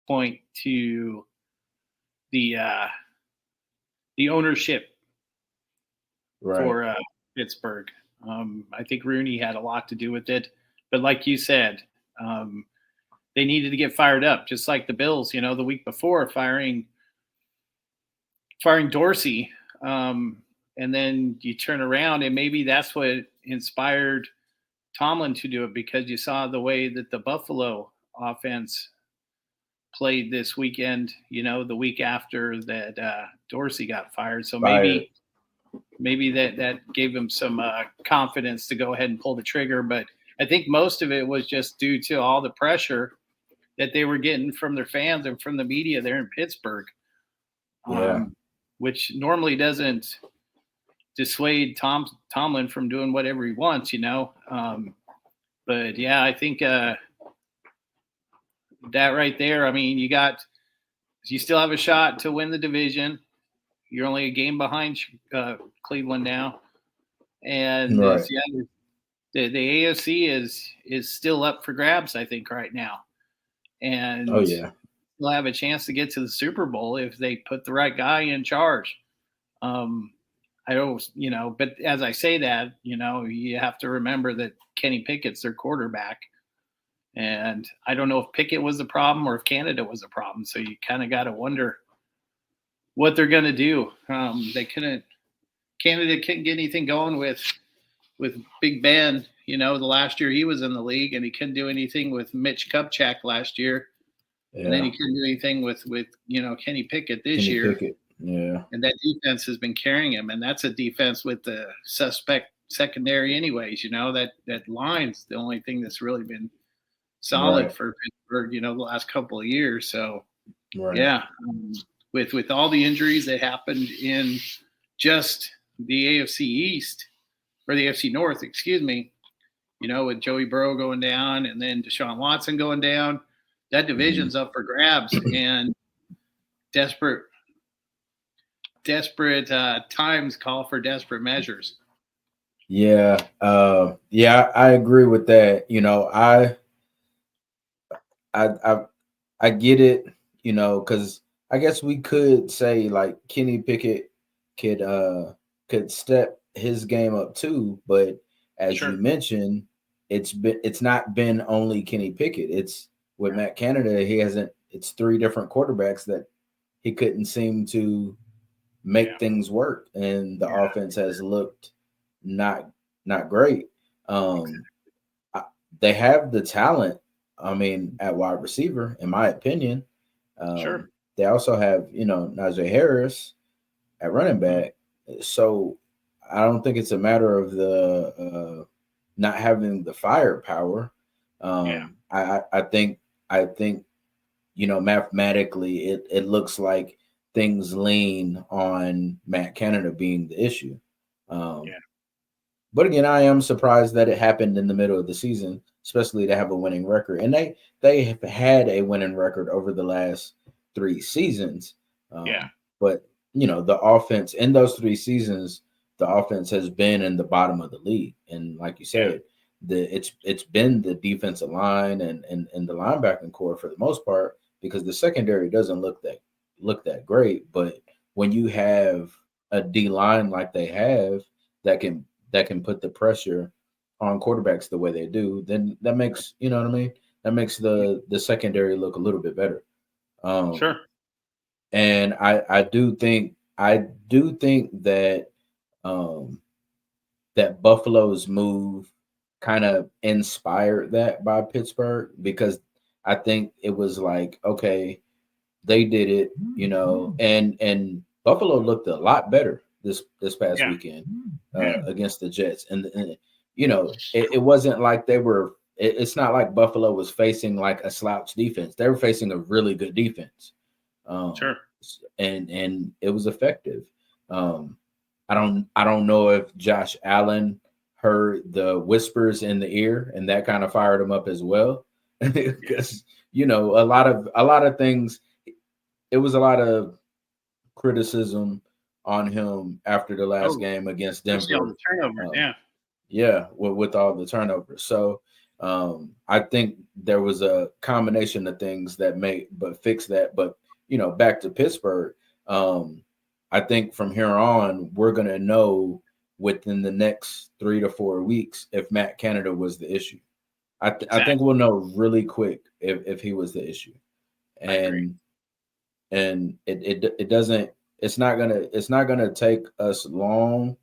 point to the ownership Right. for Pittsburgh. I think Rooney had a lot to do with it, but like you said, um, they needed to get fired up, just like the Bills. The week before firing Dorsey, and then you turn around, and maybe that's what inspired Tomlin to do it, because you saw the way that the Buffalo offense played this weekend. The week after that Dorsey got fired, so Fired. maybe that gave him some confidence to go ahead and pull the trigger. But I think most of it was just due to all the pressure that they were getting from their fans and from the media there in Pittsburgh, Yeah. which normally doesn't dissuade Tomlin from doing whatever he wants. But yeah, I think that right there. I mean, you still have a shot to win the division. You're only a game behind Cleveland now, and Right. the AFC is still up for grabs, I think, right now, Oh and yeah. they'll have a chance to get to the Super Bowl if they put the right guy in charge. Um, I don't, but as I say that, you have to remember that Kenny Pickett's their quarterback, and I don't know if Pickett was the problem or if Canada was the problem. So you kind of got to wonder what they're going to do. Canada couldn't get anything going with Big Ben. The last year he was in the league, and he couldn't do anything with Mitch Kupchak last year, and then Yeah. he couldn't do anything with Kenny Pickett this Kenny year. Pickett. Yeah. And that defense has been carrying him, and that's a defense with the suspect secondary, anyways. That line's the only thing that's really been solid Right. for Pittsburgh. The last couple of years. So Right. yeah, with all the injuries that happened in just the AFC East or the AFC North, excuse me. With Joey Burrow going down and then Deshaun Watson going down, that division's up for grabs, and desperate times call for desperate measures. Yeah. Yeah, I agree with that. I I get it, because I guess we could say like Kenny Pickett could could step his game up too, but as you Sure. mentioned, it's not been only Kenny Pickett. It's with Matt Canada, he hasn't it's three different quarterbacks that he couldn't seem to make Yeah. things work, and the Yeah. offense has looked not not great. Um I- they have the talent, I mean, at wide receiver, in my opinion. Sure. They also have, Najee Harris at running Mhm. back. So I don't think it's a matter of the not having the firepower. Yeah. I think mathematically it looks like things lean on Matt Canada being the issue. Um, Yeah. but again, I am surprised that it happened in the middle of the season, especially to have a winning record. And they have had a winning record over the last 3 seasons. Yeah. But the offense in those 3 seasons, the offense has been in the bottom of the league. And like you Yeah. said, it's been the defensive line and the linebacking core for the most part, because the secondary doesn't look that great. But when you have a D line like they have that can put the pressure on quarterbacks the way they do, then that makes what I mean. That makes the secondary look a little bit better. Um, Sure. and I do think that um, that Buffalo's move kind of inspired that by Pittsburgh, because I think it was like, okay, they did it, and Buffalo looked a lot better this past Yeah. weekend Yeah. against the Jets, and it wasn't like they were. It's not like Buffalo was facing like a slouch defense. They were facing a really good defense, um, Sure. and it was effective. Um, I don't know if Josh Allen heard the whispers in the ear, and that kind of fired him up as well, because a lot of things. It was a lot of criticism on him after the last Oh, game against especially all Denver. the turnovers. Um, Yeah. yeah, with all the turnovers. So I think there was a combination of things that fix that. But back to Pittsburgh, I think from here on we're gonna know within the next 3 to 4 weeks if Matt Canada was the issue. I think we'll know really quick if he was the issue, and it doesn't. It's not gonna take us long.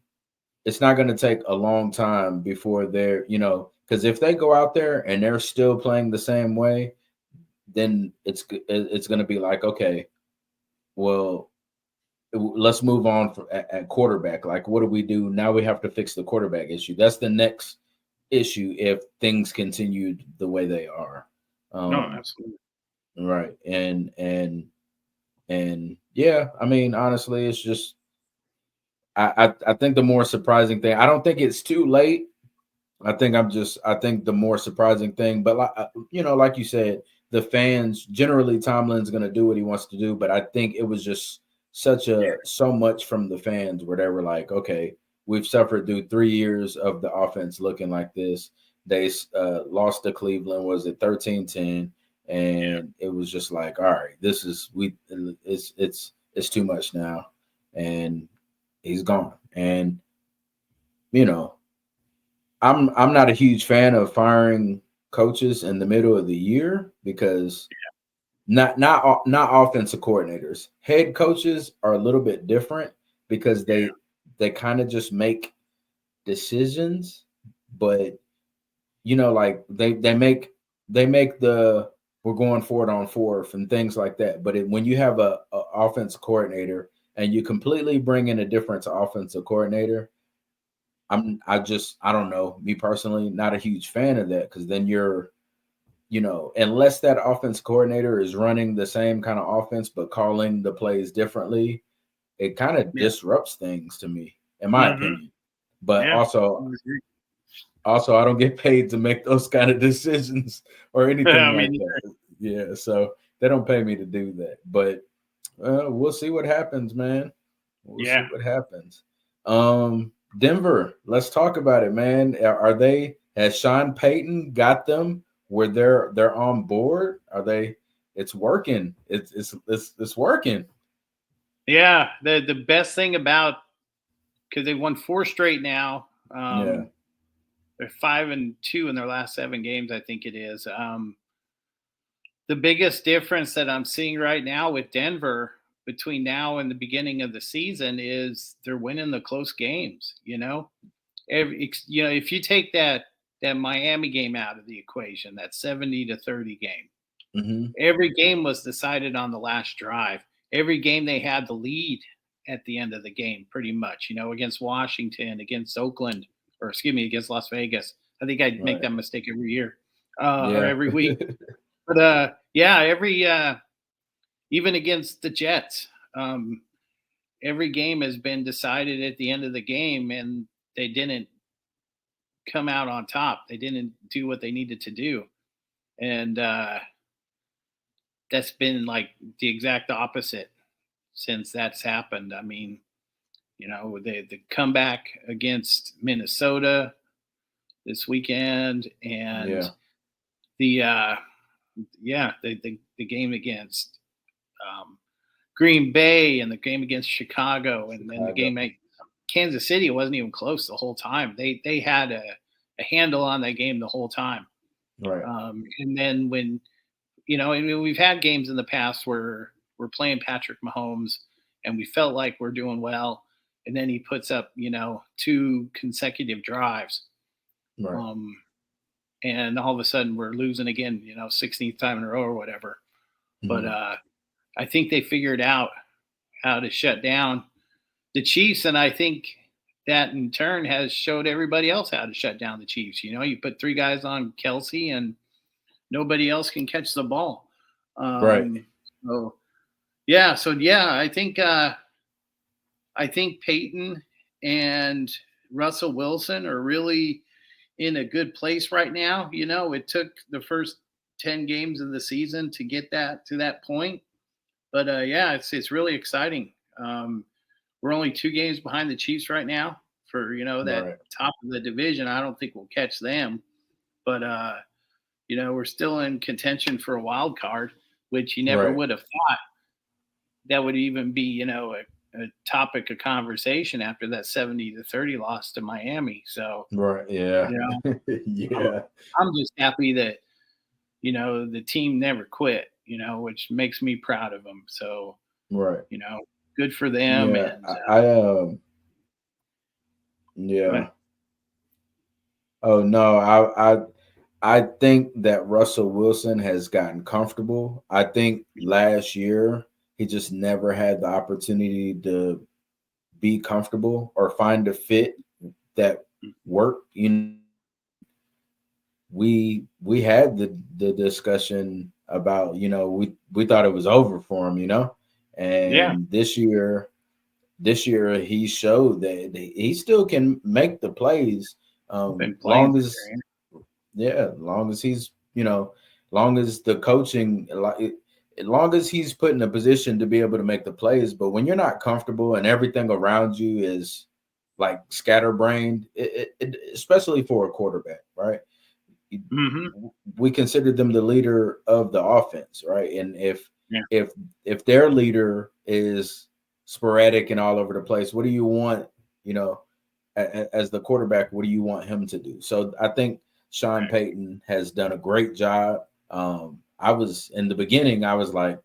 It's not gonna take a long time before because if they go out there and they're still playing the same way, then it's gonna be like, okay, well, let's move on at quarterback. Like, what do we do now? We have to fix the quarterback issue. That's the next issue if things continue the way they are. No, absolutely. Right. And yeah, I mean, honestly, it's just I think the more surprising thing, I don't think it's too late. I think the more surprising thing, but like you said, the fans generally Tomlin's going to do what he wants to do, but I think it was just so much from the fans where they were like, okay, we've suffered through 3 years of the offense looking like this. They lost to Cleveland, was it 13-10, and it was just like, all right, it's too much now, and he's gone. And I'm not a huge fan of firing coaches in the middle of the year because not offensive coordinators. Head coaches are a little bit different because they kind of just make decisions, but like they make the we're going forward on fourth and things like that. But when you have a offensive coordinator and you completely bring in a different offensive coordinator, I don't know, me personally, not a huge fan of that, because then you're, unless that offense coordinator is running the same kind of offense but calling the plays differently, it kind of disrupts things to me, in my opinion. But also I don't get paid to make those kind of decisions or anything like that. Yeah, so they don't pay me to do that. But we'll see what happens, man. We'll see what happens. Denver, let's talk about it, man. Has Sean Payton got them where they're on board? It's working. It's working. Yeah, the best thing about, because they've won 4 straight now. They're 5-2 in their last 7 games, I think it is. The biggest difference that I'm seeing right now with Denver between now and the beginning of the season is they're winning the close games. If you take that Miami game out of the equation, that 70-30 game, every game was decided on the last drive. Every game they had the lead at the end of the game, pretty much. Against Washington, against Oakland, or against Las Vegas. I think I make that mistake every year or every week. But even against the Jets, every game has been decided at the end of the game, and they didn't come out on top. They didn't do what they needed to do. And that's been like the exact opposite since that's happened. I mean, the comeback against Minnesota this weekend, and the game against Green Bay, and the game against Chicago, and then the game at Kansas City wasn't even close the whole time. They had a handle on that game the whole time. Right. And then when, we've had games in the past where we're playing Patrick Mahomes and we felt like we're doing well, and then he puts up, 2 consecutive drives. Right. And all of a sudden we're losing again, 16th time in a row or whatever. But I think they figured out how to shut down the Chiefs, and I think that in turn has showed everybody else how to shut down the Chiefs. You put 3 guys on Kelsey, and nobody else can catch the ball. Right. I think Peyton and Russell Wilson are really in a good place right now. It took the first 10 games of the season to get that to that point. But it's really exciting. We're only 2 games behind the Chiefs right now for, that top of the division. I don't think we'll catch them. but we're still in contention for a wild card, which you never Right. would have thought that would even be, a topic of conversation after that 70-30 loss to Miami. So, Right. Yeah. you know, I'm, Yeah. I'm just happy that, the team never quit, which makes me proud of them. So, Right. you know, good for them. Yeah. And Yeah. but Oh no, I think that Russell Wilson has gotten comfortable. I think last year he just never had the opportunity to be comfortable or find a fit that worked. We had the discussion about, we thought it was over for him, yeah, and this year he showed that he still can make the plays, been playing long this as year. yeah, long as he's, long as the coaching, long as he's put in a position to be able to make the plays. But when you're not comfortable and everything around you is like scatterbrained, especially for a quarterback, right? Mm-hmm. We consider them the leader of the offense, right? And if Yeah, if if their leader is sporadic and all over the place, what do you want, you know, as the quarterback, what do you want him to do? So I think Sean right. Payton has done a great job. I was in the beginning, I was like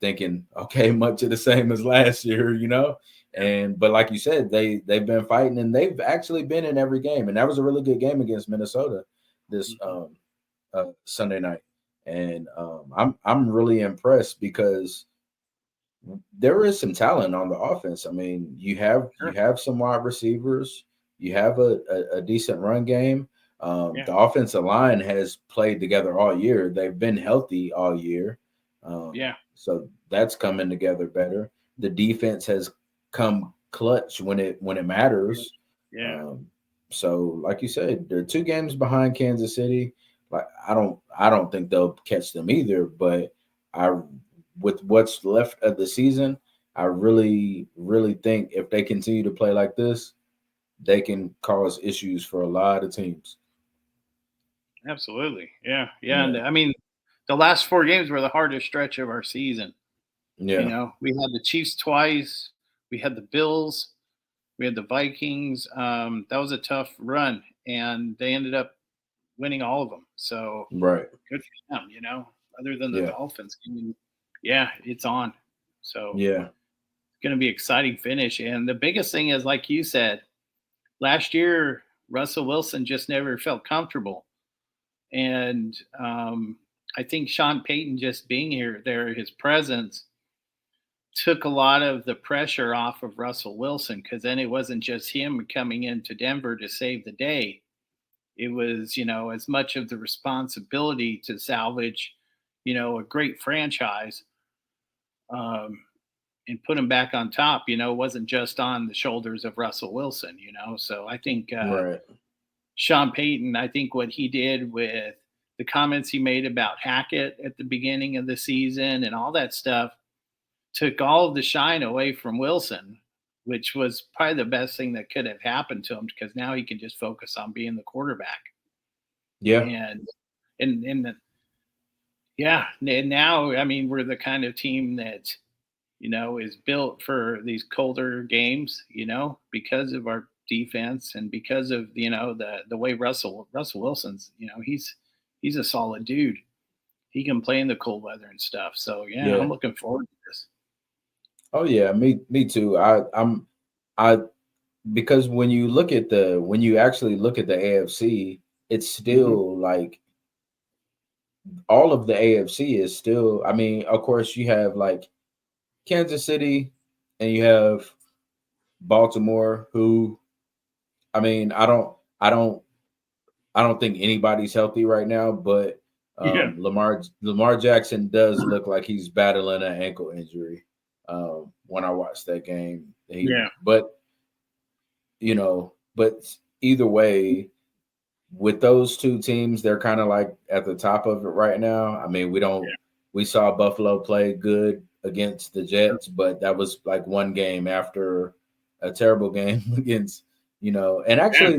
thinking, okay, much of the same as last year, Yeah. and but like you said, they've been fighting and they've actually been in every game, and that was a really good game against Minnesota this Mm-hmm. Sunday night, and I'm really impressed because there is some talent on the offense. I mean, you Sure. have some wide receivers, you have a decent run game. Yeah. The offensive line has played together all year. They've been healthy all year, Yeah. so that's coming together better. The defense has come clutch when it matters. Yeah. Um, so, like you said, they're 2 games behind Kansas City. Like I don't think they'll catch them either. But I, with what's left of the season, I really, really think if they continue to play like this, they can cause issues for a lot of teams. Absolutely. Yeah. Yeah. And Yeah, I mean, the last 4 games were the hardest stretch of our season. yeah, We had the Chiefs twice. We had the Bills. We had the Vikings. That was a tough run, and they ended up winning all of them. So right, good for them. Other than the yeah, Dolphins, yeah, it's on. So yeah, it's going to be an exciting finish. And the biggest thing is, like you said, last year Russell Wilson just never felt comfortable, and I think Sean Payton just being his presence took a lot of the pressure off of Russell Wilson, because then it wasn't just him coming into Denver to save the day. It was, as much of the responsibility to salvage, a great franchise, um, and put him back on top, wasn't just on the shoulders of Russell Wilson. So I think right, Sean Payton, I think what he did with the comments he made about Hackett at the beginning of the season and all that stuff took all of the shine away from Wilson, which was probably the best thing that could have happened to him, because now he can just focus on being the quarterback. yeah, And yeah, and now I mean we're the kind of team that is built for these colder games, because of our defense and because of the way Russell Wilson's, he's a solid dude. He can play in the cold weather and stuff. So yeah, I'm yeah. looking forward to this. Oh yeah, me too. I because when you actually look at the AFC, it's Hmm. still like all of the AFC is still. I mean, of course, you have like Kansas City, and you have Baltimore, who I mean, I don't think anybody's healthy right now, but Yeah, Lamar Jackson does look like he's battling an ankle injury. When I watched that game, yeah, but either way, with those 2 teams, they're kind of like at the top of it right now. I mean, yeah. we saw Buffalo play good against the Jets, but that was like one game after a terrible game against, and Yeah. actually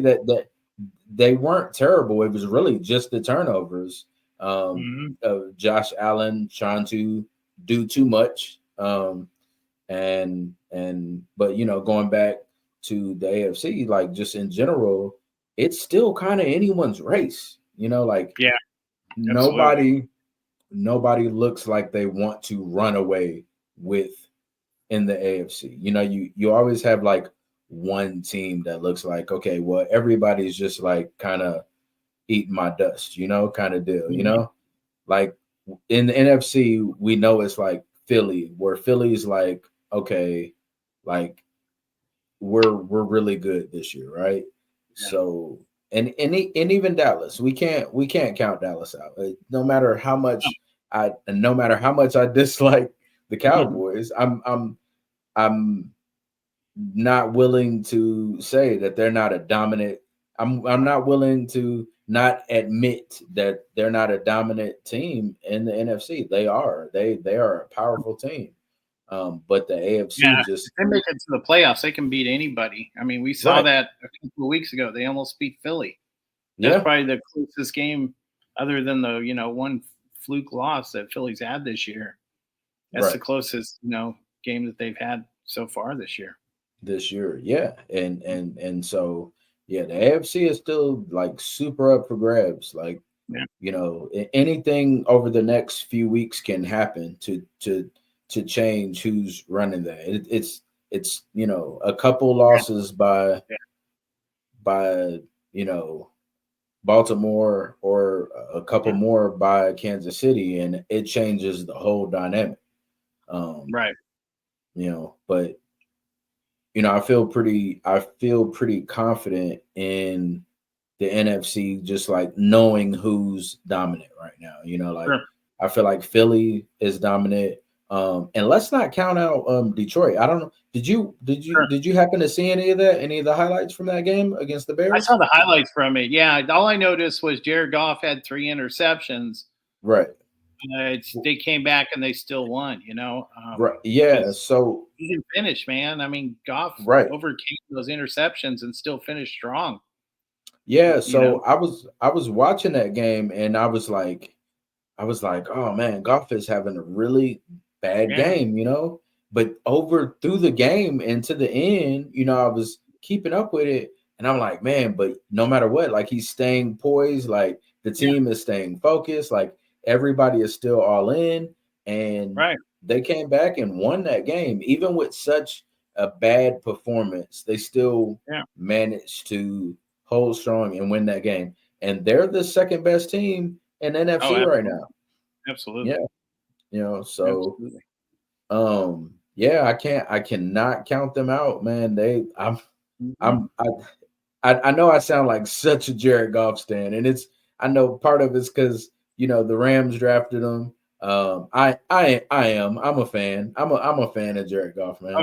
they weren't terrible. It was really just the turnovers Mhm. of Josh Allen trying to do too much. And but going back to the AFC, like just in general, it's still kind of anyone's race. Like Yeah, absolutely. nobody nobody looks like they want to run away with in the AFC. You always have like one team that looks like, okay, well, everybody's just like kind of eating my dust, kind of deal, Mhm. like in the NFC, we know it's like Philly, where Philly's like, okay, like we're really good this year, right? Yeah. So and even Dallas, we can't count Dallas out. No matter how much I dislike the Cowboys, I'm not willing to say that they're not a dominant. I'm not willing to not admit that they're not a dominant team in the NFC. They are. They are a powerful team. But the AFC Yeah, just if they make it to the playoffs, they can beat anybody. I mean, we saw right. that a couple of weeks ago. They almost beat Philly. That's Yeah. probably the closest game, other than the one fluke loss that Philly's had this year. That's the Right. closest game that they've had so far this year. This year. Yeah. And so yeah, the AFC is still like super up for grabs. Like, Yeah. anything over the next few weeks can happen to change who's running that. It's a couple Yeah. losses by Baltimore or a couple Yeah. more by Kansas City, and it changes the whole dynamic. Um, Right. but I feel pretty confident in the NFC, just like knowing who's dominant right now. Like Sure. I feel like Philly is dominant. And let's not count out Detroit. I don't know. Did you did you Sure. did you happen to see any of that? Any of the highlights from that game against the I Bears? saw the highlights from it. Yeah, all I noticed was Jared Goff had 3 interceptions. Right. They came back and they still won. Right. Yeah. Because So he can finish, man. I mean, Goff right. overcame those interceptions and still finished strong. Yeah. You know, So I was watching that game and I was like, oh man, Goff is having a really bad yeah. game. But over through the game and to the end, I was keeping up with it. And I'm like, man, but no matter what, like he's staying poised, like the Yeah. team is staying focused, like everybody is still all in. And Right. they came back and won that game. Even with such a bad performance, they still Yeah. managed to hold strong and win that game. And they're the second best team in Oh, NFC right absolutely. now. Yeah, Absolutely. so Absolutely. yeah, I cannot count them out, man. Mhm. I'm I know I sound like such a Jared Goff stan, and I know part of it's because the Rams drafted him. I'm a fan. I'm a fan of Jared Goff, Oh, man. I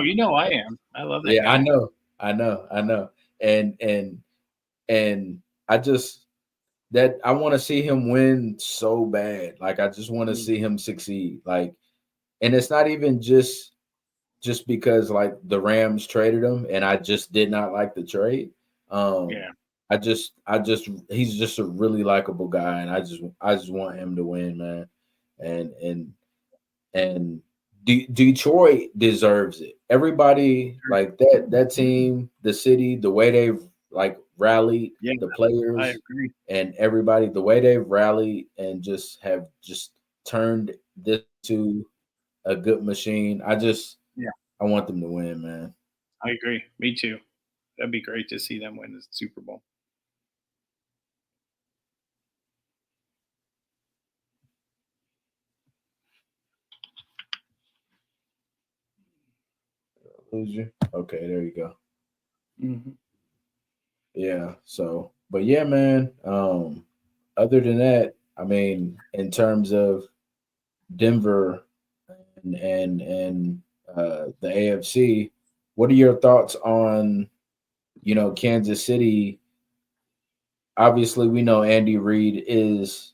am. I love that Yeah, I guy. know, I know, and I just that I want to see him win so bad. Like I just want to Mm. see him succeed. Like, and it's not even just because like the Rams traded him and I just did not like the trade. Um, Yeah. I just he's just a really likable guy, and I just want him to win, man. And Detroit deserves it. Everybody like that team, the city, the way they've like rallied, Yeah. the I players agree. and everybody, the way they've rallied and just have just turned this to a good machine. Yeah. I want them to win, man. I agree. Me too. That'd be great to see them win the Super Bowl. Lose you? Okay, there you go. Mhm. Yeah. So, but yeah, man. Other than that, I mean, in terms of Denver and the AFC, what are your thoughts on Kansas City? Obviously, we know Andy Reid is.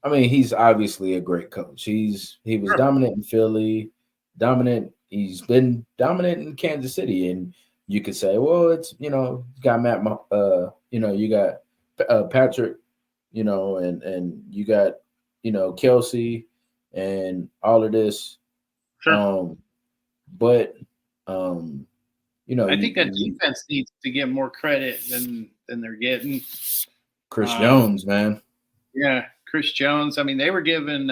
I mean, he's obviously a great coach. He was Sure. dominant in Philly, dominant. He's been dominant in Kansas City, and you could say, well, it's you got Patrick, and you got, Kelsey and all of this. Sure. But um, I think that defense needs to get more credit than they're getting. Chris Jones, man. Yeah, Chris Jones. I mean, they were giving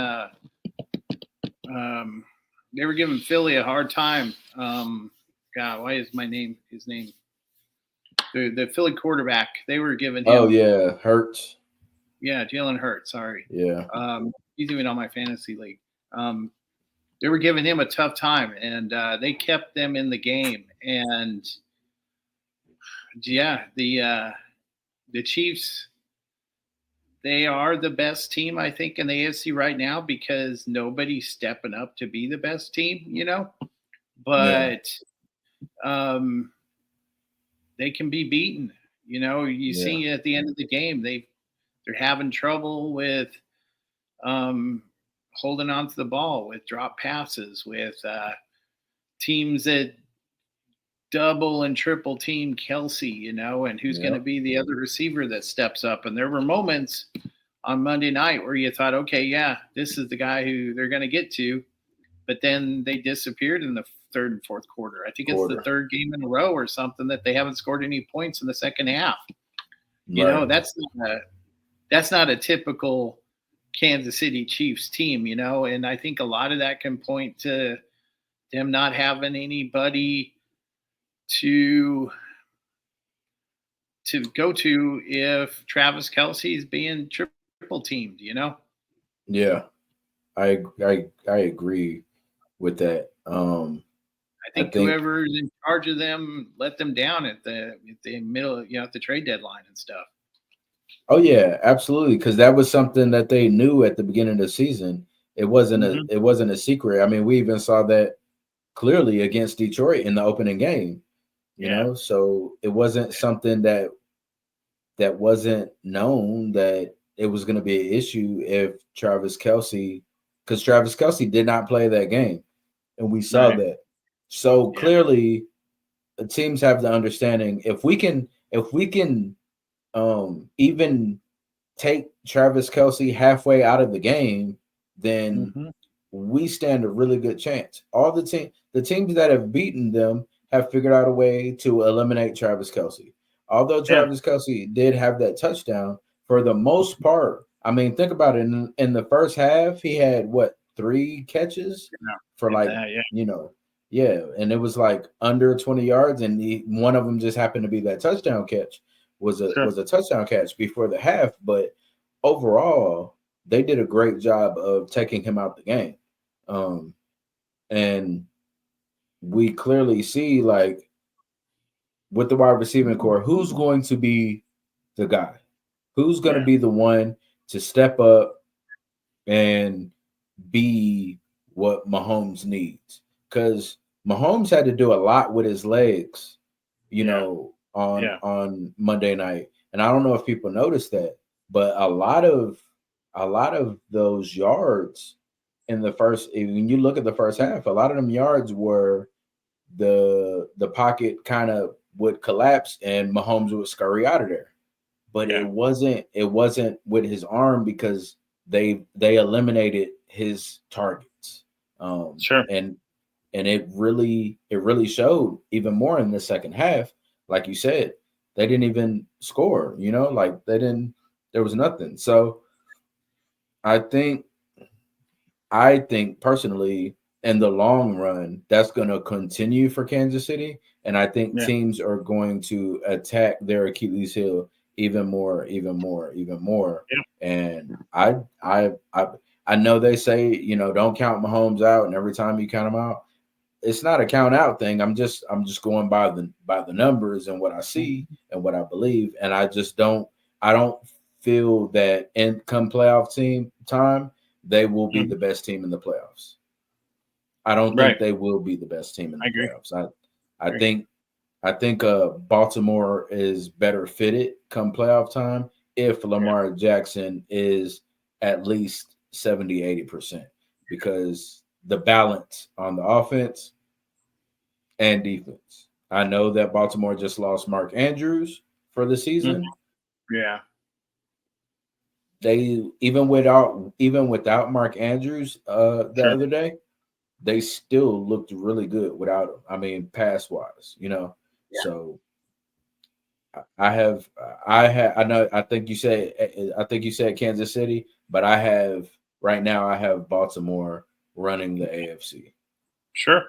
Philly a hard time. God, why is his name? The Philly quarterback. They were giving him. Oh yeah, Hurts. Yeah, Jalen Hurts. Sorry. Yeah. He's even on my fantasy league. They were giving him a tough time, and they kept them in the game. And yeah, the Chiefs. They are the best team, I think, in the AFC right now because nobody's stepping up to be the best team, But they can be beaten. You see at the end of the game, they're having trouble with holding on to the ball, with drop passes, with teams that double and triple team Kelsey, and who's going to be the other receiver that steps up. And there were moments on Monday night where you thought, okay, yeah, this is the guy who they're going to get to. But then they disappeared in the third and fourth quarter. I think it's the third game in a row or something that they haven't scored any points in the second half. Right. That's not a typical Kansas City Chiefs team, and I think a lot of that can point to them not having anybody to go to if Travis Kelce is being triple teamed, Yeah, I agree with that. I think whoever's in charge of them let them down at the middle, at the trade deadline and stuff. Oh yeah, absolutely. Because that was something that they knew at the beginning of the season. It wasn't a secret. I mean, we even saw that clearly against Detroit in the opening game. You know, so it wasn't something that wasn't known that it was going to be an issue if Travis Kelce, because Travis Kelce did not play that game, and we saw that. So clearly, the teams have the understanding if we can even take Travis Kelce halfway out of the game, then we stand a really good chance. All the teams that have beaten them have figured out a way to eliminate Travis Kelce. Although Travis Kelce did have that touchdown, for the most part, I mean, think about it. In the first half, he had 3 catches for and it was like under 20 yards, and one of them just happened to be that touchdown catch. Was a touchdown catch before the half, but overall, they did a great job of taking him out the game. And we clearly see, like, with the wide receiving core, who's going to be the guy? Who's going to be the one to step up and be what Mahomes needs? Because Mahomes had to do a lot with his legs, on Monday night. And I don't know if people noticed that, but a lot of those yards in the first, when you look at the first half, a lot of them yards were the pocket kind of would collapse and Mahomes would scurry out of there. But it wasn't with his arm, because they eliminated his targets. And it really showed even more in the second half. Like you said, they didn't even score, like there was nothing. So I think personally, in the long run, that's going to continue for Kansas City. And I think teams are going to attack their Achilles heel even more. Yeah. And I know they say, don't count Mahomes out, and every time you count him out, it's not a count out thing. I'm just going by the numbers and what I see and what I believe. And I don't feel that come playoff team time, they will be the best team in the playoffs. I don't think they will be the best team in the playoffs. I think Baltimore is better fitted come playoff time if Lamar Jackson is at least 70-80%, because the balance on the offense and defense. I know that Baltimore just lost Mark Andrews for the season. they even without Mark Andrews the Sure. other day, they still looked really good without him. I mean, pass wise, you know. Yeah. So I know I think you said Kansas City, but right now I have Baltimore running the AFC. Sure.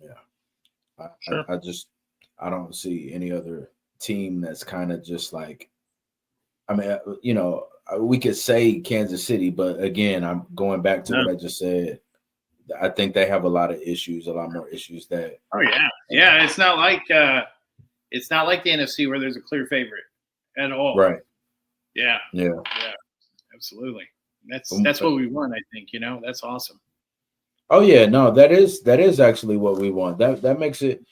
Yeah. Sure. I don't see any other team that's kind of just like, I mean, you know, we could say Kansas City, but again, I'm going back to No. what I just said. I think they have a lot of issues, a lot more issues that. Oh yeah. Yeah. It's not like the NFC where there's a clear favorite at all. Right. Yeah. Yeah. Yeah. Absolutely. That's what we want, I think, you know. That's awesome. Oh yeah, no, that is actually what we want. That makes it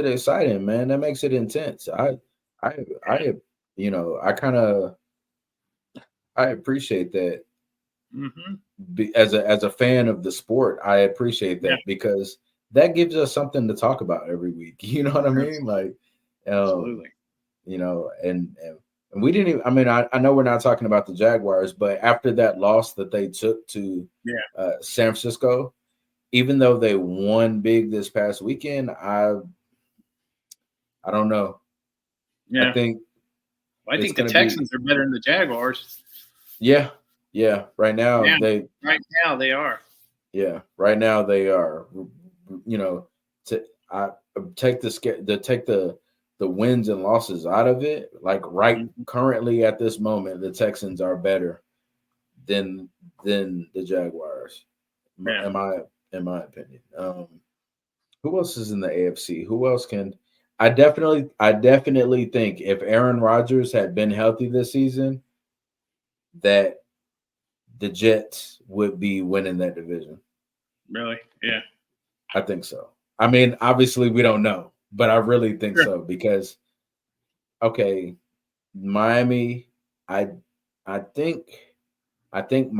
exciting, man. That makes it intense. I you know, I appreciate that. Mm-hmm. As a fan of the sport, I appreciate Yeah. that because that gives us something to talk about every week. You know what I mean? Like, Absolutely. you know, and we didn't even. I mean, I know we're not talking about the Jaguars, but after that loss that they took to San Francisco, even though they won big this past weekend, I don't know. Yeah. I think I it's think the going to be Texans are better than the Jaguars. yeah. Right now Yeah. Right now they are. right now they are. You know, I take the wins and losses out of it. Like currently at this moment, the Texans are better than the Jaguars. Yeah. In my opinion. Who else is in the AFC? Who else can? I definitely think if Aaron Rodgers had been healthy this season, that the Jets would be winning that division. Really? Yeah. I think so. I mean, obviously we don't know, but I really think Sure. so because okay, Miami, I I think I think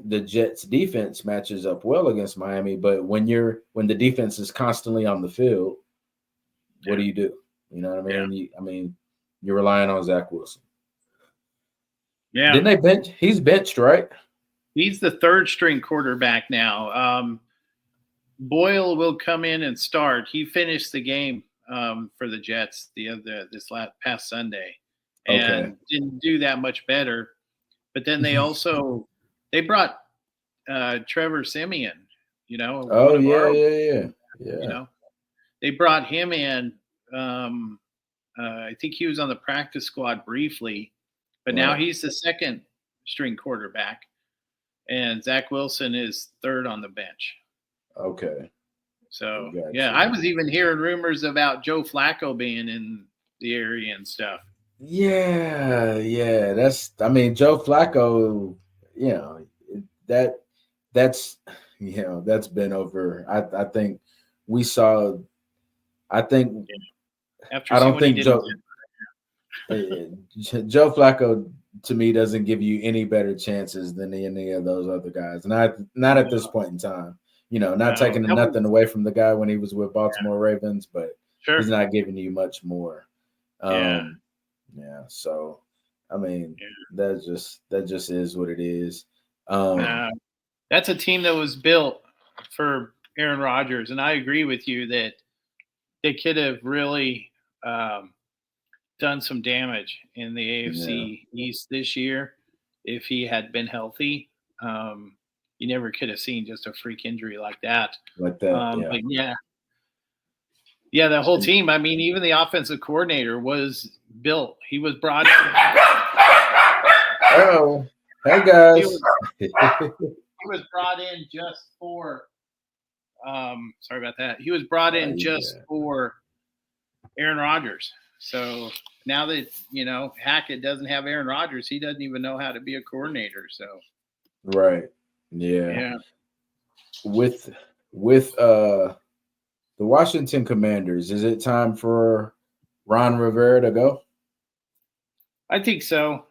the Jets defense matches up well against Miami, but when the defense is constantly on the field, what do you do? You know what I mean? You're relying on Zach Wilson. Yeah. Didn't they bench? He's benched, right? He's the third string quarterback now. Boyle will come in and start. He finished the game for the Jets past Sunday, Okay. and didn't do that much better. But then they brought Trevor Siemian. You know, one Oh of our, yeah. you know, they brought him in. I think he was on the practice squad briefly, but now Right. he's the second string quarterback, and Zach Wilson is third on the bench. Okay. So yeah, Gotcha. I was even hearing rumors about Joe Flacco being in the area and stuff. Yeah. I mean, Joe Flacco, you know, that that's that's been over. I think we saw I think After I seeing don't what he think did in Joe Flacco to me doesn't give you any better chances than any of those other guys. Not at this point in time. You know, not no, taking that nothing was away from the guy when he was with Baltimore Ravens, but sure. he's not giving you much more. Yeah. Yeah. So, I mean, Yeah. that just is what it is. That's a team that was built for Aaron Rodgers, and I agree with you that they could have really done some damage in the AFC East this year if he had been healthy. You never could have seen just a freak injury like that. Like that, But the whole team. I mean, even the offensive coordinator was built. He was brought in. Oh, hey guys. He was brought in just for. Sorry about that. He was brought in just for Aaron Rodgers. So now that Hackett doesn't have Aaron Rodgers, he doesn't even know how to be a coordinator. So right, yeah. With the Washington Commanders, is it time for Ron Rivera to go? I think so.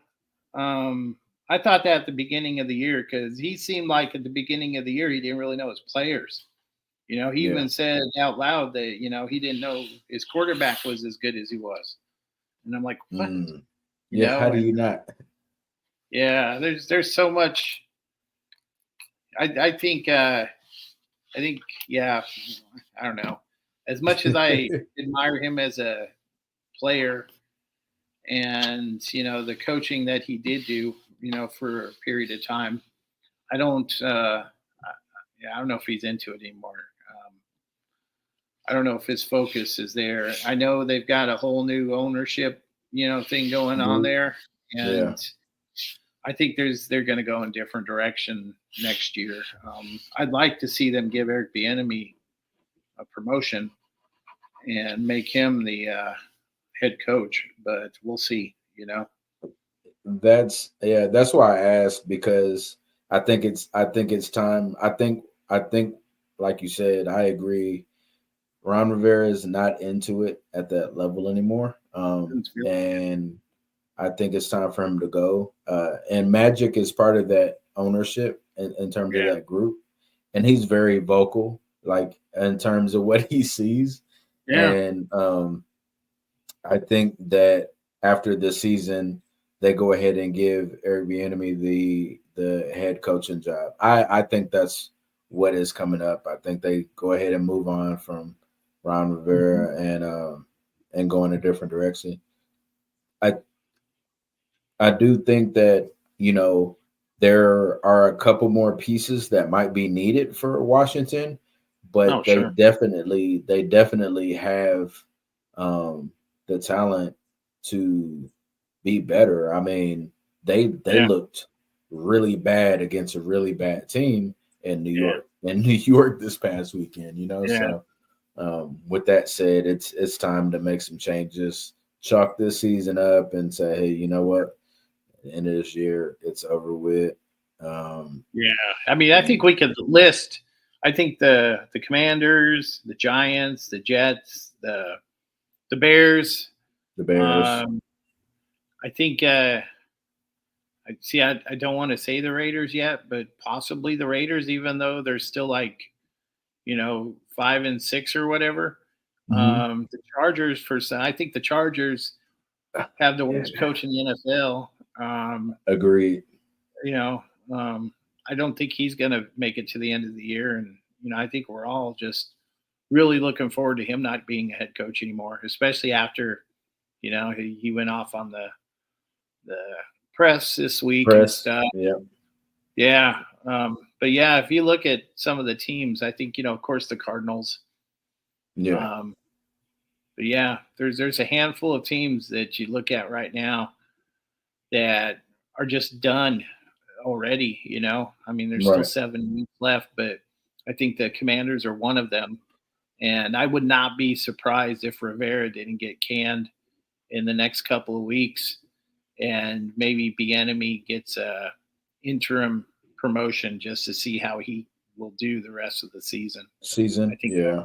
I thought that at the beginning of the year because he seemed like at the beginning of the year he didn't really know his players. He even said out loud that he didn't know his quarterback was as good as he was, and I'm like, what? How do you not? Yeah, there's so much. I think yeah, I don't know. As much as I admire him as a player, and the coaching that he did do, for a period of time, I don't. Yeah, I don't know if he's into it anymore. Um, I don't know if his focus is there. I know they've got a whole new ownership, thing going on Group. there, Yeah. and I think they're going to go in different direction next year. I'd like to see them give Eric Bieniemy a promotion and make him the head coach, but we'll see. That's why I asked, because I think it's time. I think like you said, I agree. Ron Rivera is not into it at that level anymore. And I think it's time for him to go. And Magic is part of that ownership in terms of Yeah, that group. And he's very vocal, like in terms of what he sees. yeah, And I think that after the season, they go ahead and give Eric Bieniemy the head coaching job. I think that's what is coming up. I think they go ahead and move on from Ron mhm. Rivera and go in a different direction. I I do think that there are a couple more pieces that might be needed for Washington, Oh, but they sure. definitely have um, the talent to be better. I mean, they Yeah, looked really bad against a really bad team in New yeah, York in New York this past weekend. yeah, So with that said, it's time to make some changes, chalk this season up, and say, hey, you know what? At the end of this year, it's over with. Um, yeah. I mean, I think and we could list. I think the Commanders, the Giants, the Jets, the Bears. the Bears, Um, I think. I see. I don't want to say the Raiders yet, but possibly the Raiders, even though they're still like 5-6 or whatever. hmm The Chargers for some. I think the Chargers have the yeah, worst coach in the NFL. agreed. You know, um, I don't think he's going to make it to the end of the year, and I think we're all just really looking forward to him not being a head coach anymore, especially after he went off on the press this week and Press, stuff. yeah, Yeah. But yeah, if you look at some of the teams, I think, of course, the Cardinals. yeah, Um, but yeah, there's a handful of teams that you look at right now that are just done already. I mean, there's still right. 7 weeks left, but I think the Commanders are one of them. And I would not be surprised if Rivera didn't get canned in the next couple of weeks, and maybe Bieniemy gets a interim promotion just to see how he will do the rest of the season. I Season, think yeah,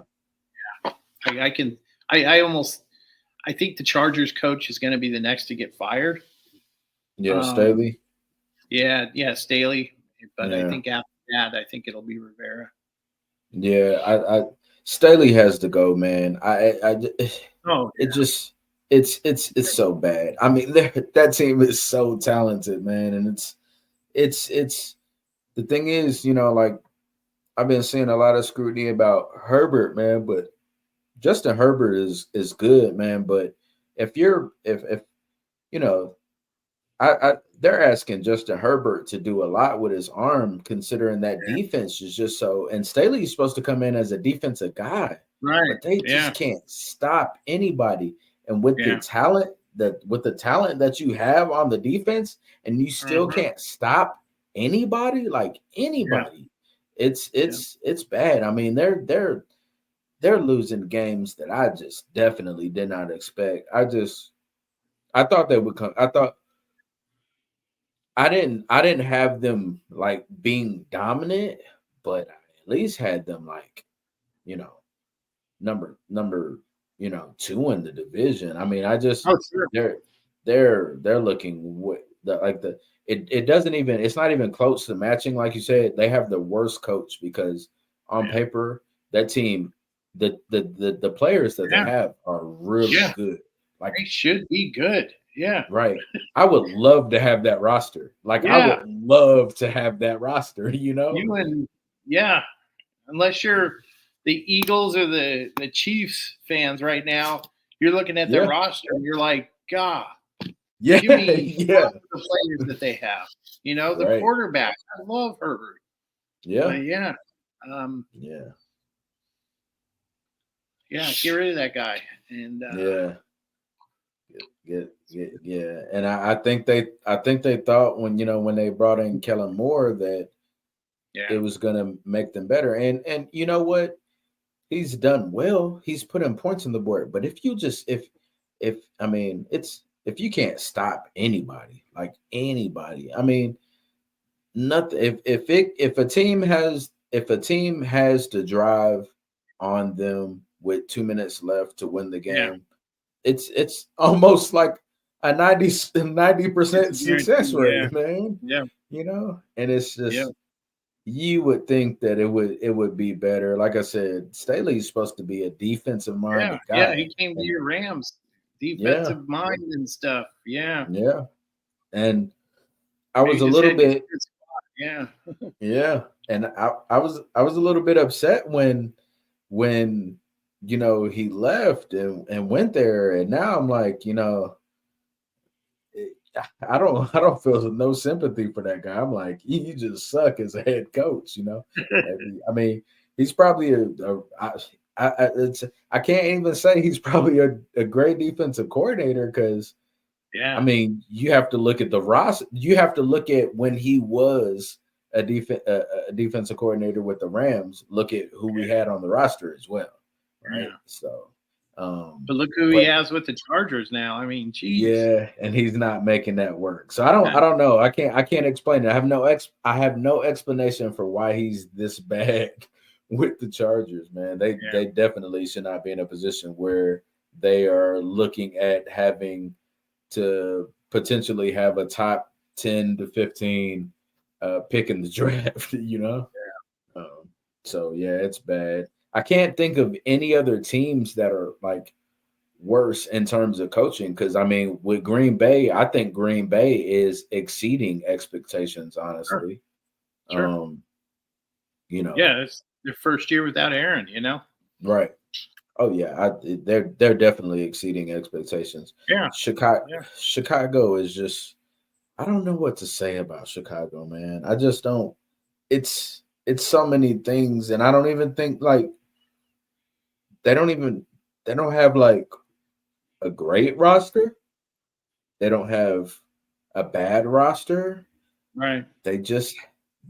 I can. I almost. I think the Chargers coach is going to be the next to get fired. yeah. Um, Staley, yeah, Staley. But I yeah, think after that, I think it'll be Rivera. yeah. I Staley has to go, man. Oh it just it's so bad. I mean, that team is so talented, man, and it's the thing is, like I've been seeing a lot of scrutiny about Herbert, man, but Justin Herbert is good, man. But if you know, I they're asking Justin Herbert to do a lot with his arm, considering that yeah, defense is just so. And Staley's supposed to come in as a defensive guy, right. but they Yeah, just can't stop anybody. And with the yeah. talent that you have on the defense, and you still Uh-huh. can't stop anybody, like Yeah, anybody, it's yeah. it's it's bad. I mean, they're losing games that I just definitely did not expect. I thought they would come. I didn't have them like being dominant, but I at least had them like, you know, number, 2 in the division. I mean, Oh, sure. they're they're looking it doesn't even it's not even close to matching. Like you said, they have the worst coach, because on Yeah, paper, that team, the players that they yeah, have are really yeah. good. Like They should be good. Yeah. Right. I would love to have that roster. Like I Yeah. would love to have that roster, you know? You and yeah. Unless you're the Eagles or the Chiefs fans right now, you're looking at their Yeah. roster and you're like, God, Yeah. give me Yeah. half of the players that they have. You know, the Right. quarterback. I love Herbert. Yeah. But yeah. Um, Yeah. yeah, get rid of that guy. And Yeah. Yeah. And I think they thought when when they brought in Kellen Moore that yeah. it was gonna make them better. And you know what? He's done well. He's put in points on the board. But if I mean it's if you can't stop anybody, like anybody, I mean nothing if a team has to drive on them with 2 minutes left to win the Yeah. game, it's almost like a 90% It's a success guarantee. Yeah. rate, man. Yeah. And it's Yeah. just you would think that it would be better. Like I said, Staley's supposed to be a defensive Yeah. minded Yeah. guy. He came to And your Rams yeah, defensive mind and stuff. Yeah. yeah. And I He was a just little had you in bit, a good spot. Yeah. yeah. And I was a little bit upset when he left and went there. And now I'm like, I don't feel no sympathy for that guy. I'm like, you just suck as a head coach. I mean, he's probably I can't even say he's probably a great defensive coordinator because I Yeah. mean, you have to look at the roster. You have to look at when he was a defensive coordinator with the Rams. Look at who we had on the roster as well, right? Yeah. So, But look who he but has with the Chargers now. I mean, geez. yeah, and he's not making that work. So I don't Yeah. I don't know. I can't explain it. I have no explanation for why he's this bad with the Chargers, man. They Yeah. they definitely should not be in a position where they are looking at having to potentially have a top 10 to 15 pick in the draft. Um, so yeah, it's bad. I can't think of any other teams that are like worse in terms of coaching because I mean, with Green Bay, I think Green Bay is exceeding expectations, Sure. honestly. Sure. Um, you know, Yeah. It's their first year without Aaron, right. Oh yeah, they're definitely exceeding expectations. Yeah. Chicago Yeah. Chicago is just I don't know what to say about Chicago, man. I just don't. It's so many things, and I don't even think like they don't even they don't have like a great roster. They don't have a bad roster. Right. They just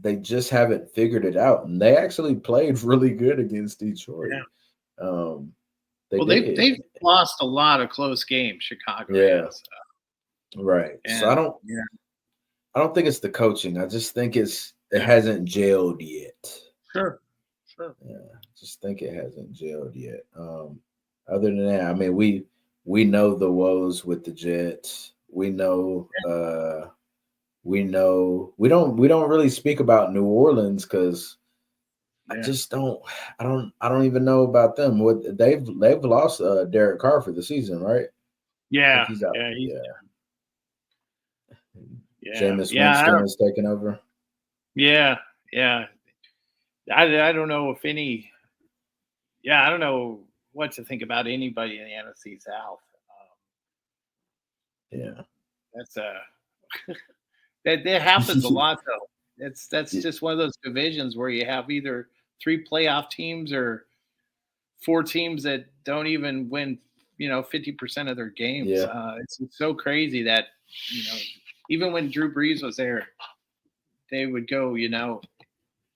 they just haven't figured it out, and they actually played really good against Detroit. Yeah. Um, they Well, did, they've lost a lot of close games. Chicago yeah, has, right. So I and don't yeah. I don't think it's the coaching. I just think it Yeah. hasn't gelled yet. Sure. Sure. Yeah, just think it hasn't gelled yet. Other than that, I mean, we know the woes with the Jets. We don't really speak about New Orleans because I Yeah. just I don't even know about them. What they've lost Derek Carr for the season, right? I think Yeah. he's out. Yeah. Yeah. Yeah. Jameis Yeah. Winston is taking over. Yeah. Yeah. I don't know if any. Yeah. I don't know what to think about anybody in the NFC South. Yeah. That's that happens a lot though. That's Yeah. just one of those divisions where you have either three playoff teams or four teams that don't even win, 50% of their games. Yeah. It's so crazy that you know, even when Drew Brees was there, they would go,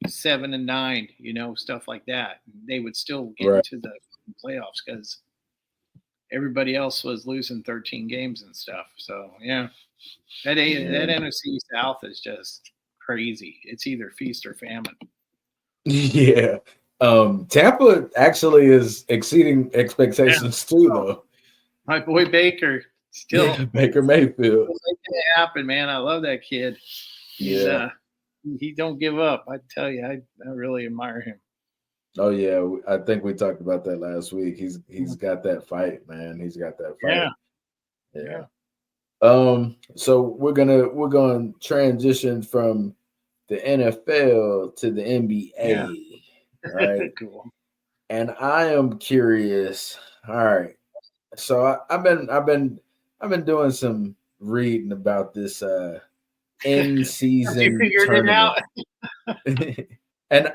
7-9, stuff like that. They would still get Right. into the playoffs because everybody else was losing 13 games and stuff. So yeah, that Yeah. NFC South is just crazy. It's either feast or famine. Yeah. Tampa actually is exceeding Yeah. expectations too, Oh, though. my boy Baker Yeah, still Baker Mayfield. making it happen, man. I love that kid. He's Yeah. he don't give up. I tell you, I really admire him. Oh yeah. I think we talked about that last week. He's got that fight, man. He's got that Yeah, fight. Yeah. yeah. So we're gonna transition from the NFL to the Yeah. NBA, right? Cool. And I am curious. All right. So I've been doing some reading about this in Have you season figured it tournament. out? and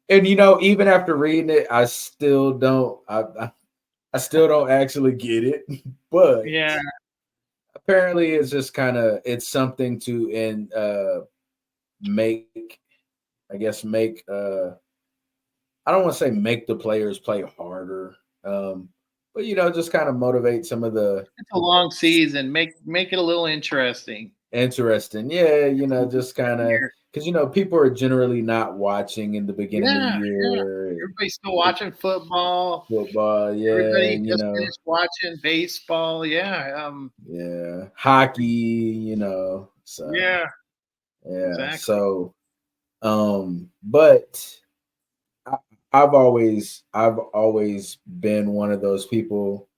and even after reading it, I still don't I still don't actually get it. But Yeah. apparently it's just kind of it's something to make I guess make I don't want to say make the players play harder. But just kind of motivate some of the It's a long season. Make it a little interesting. interesting. Yeah, just kind of Here. because people are generally not watching in the beginning of the Yeah, yeah. year. Everybody's still watching football. Football, yeah, Everybody just finished watching baseball. Yeah. yeah, hockey, so Yeah, yeah, exactly. so but I, I've always been one of those people,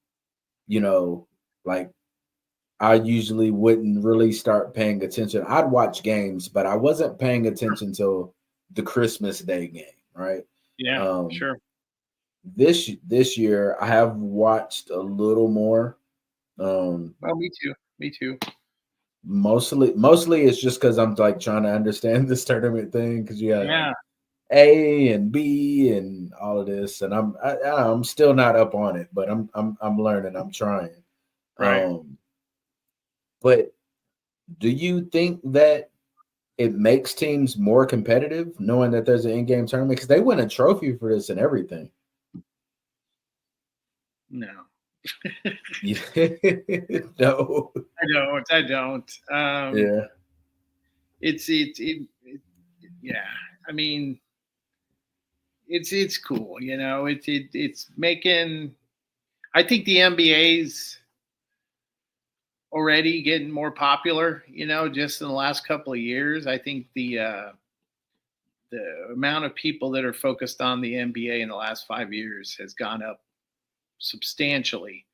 you know, like I usually wouldn't really start paying attention. I'd watch games, but I wasn't paying attention till the Christmas Day game, right? Yeah, Um, sure. this year I have watched a little more. Um, Well, me too. Me too. mostly it's just because I'm like trying to understand this tournament thing because you got like Yeah, A and B and all of this, and I'm still not up on it, but I'm learning. I'm trying. right. Um, but do you think that it makes teams more competitive knowing that there's an in-game tournament because they win a trophy for this and everything? No, No. I don't. I don't. Yeah. Yeah. I mean, it's cool. It's making. I think the NBA's already getting more popular. Just in the last couple of years, I think the amount of people that are focused on the NBA in the last 5 years has gone up substantially.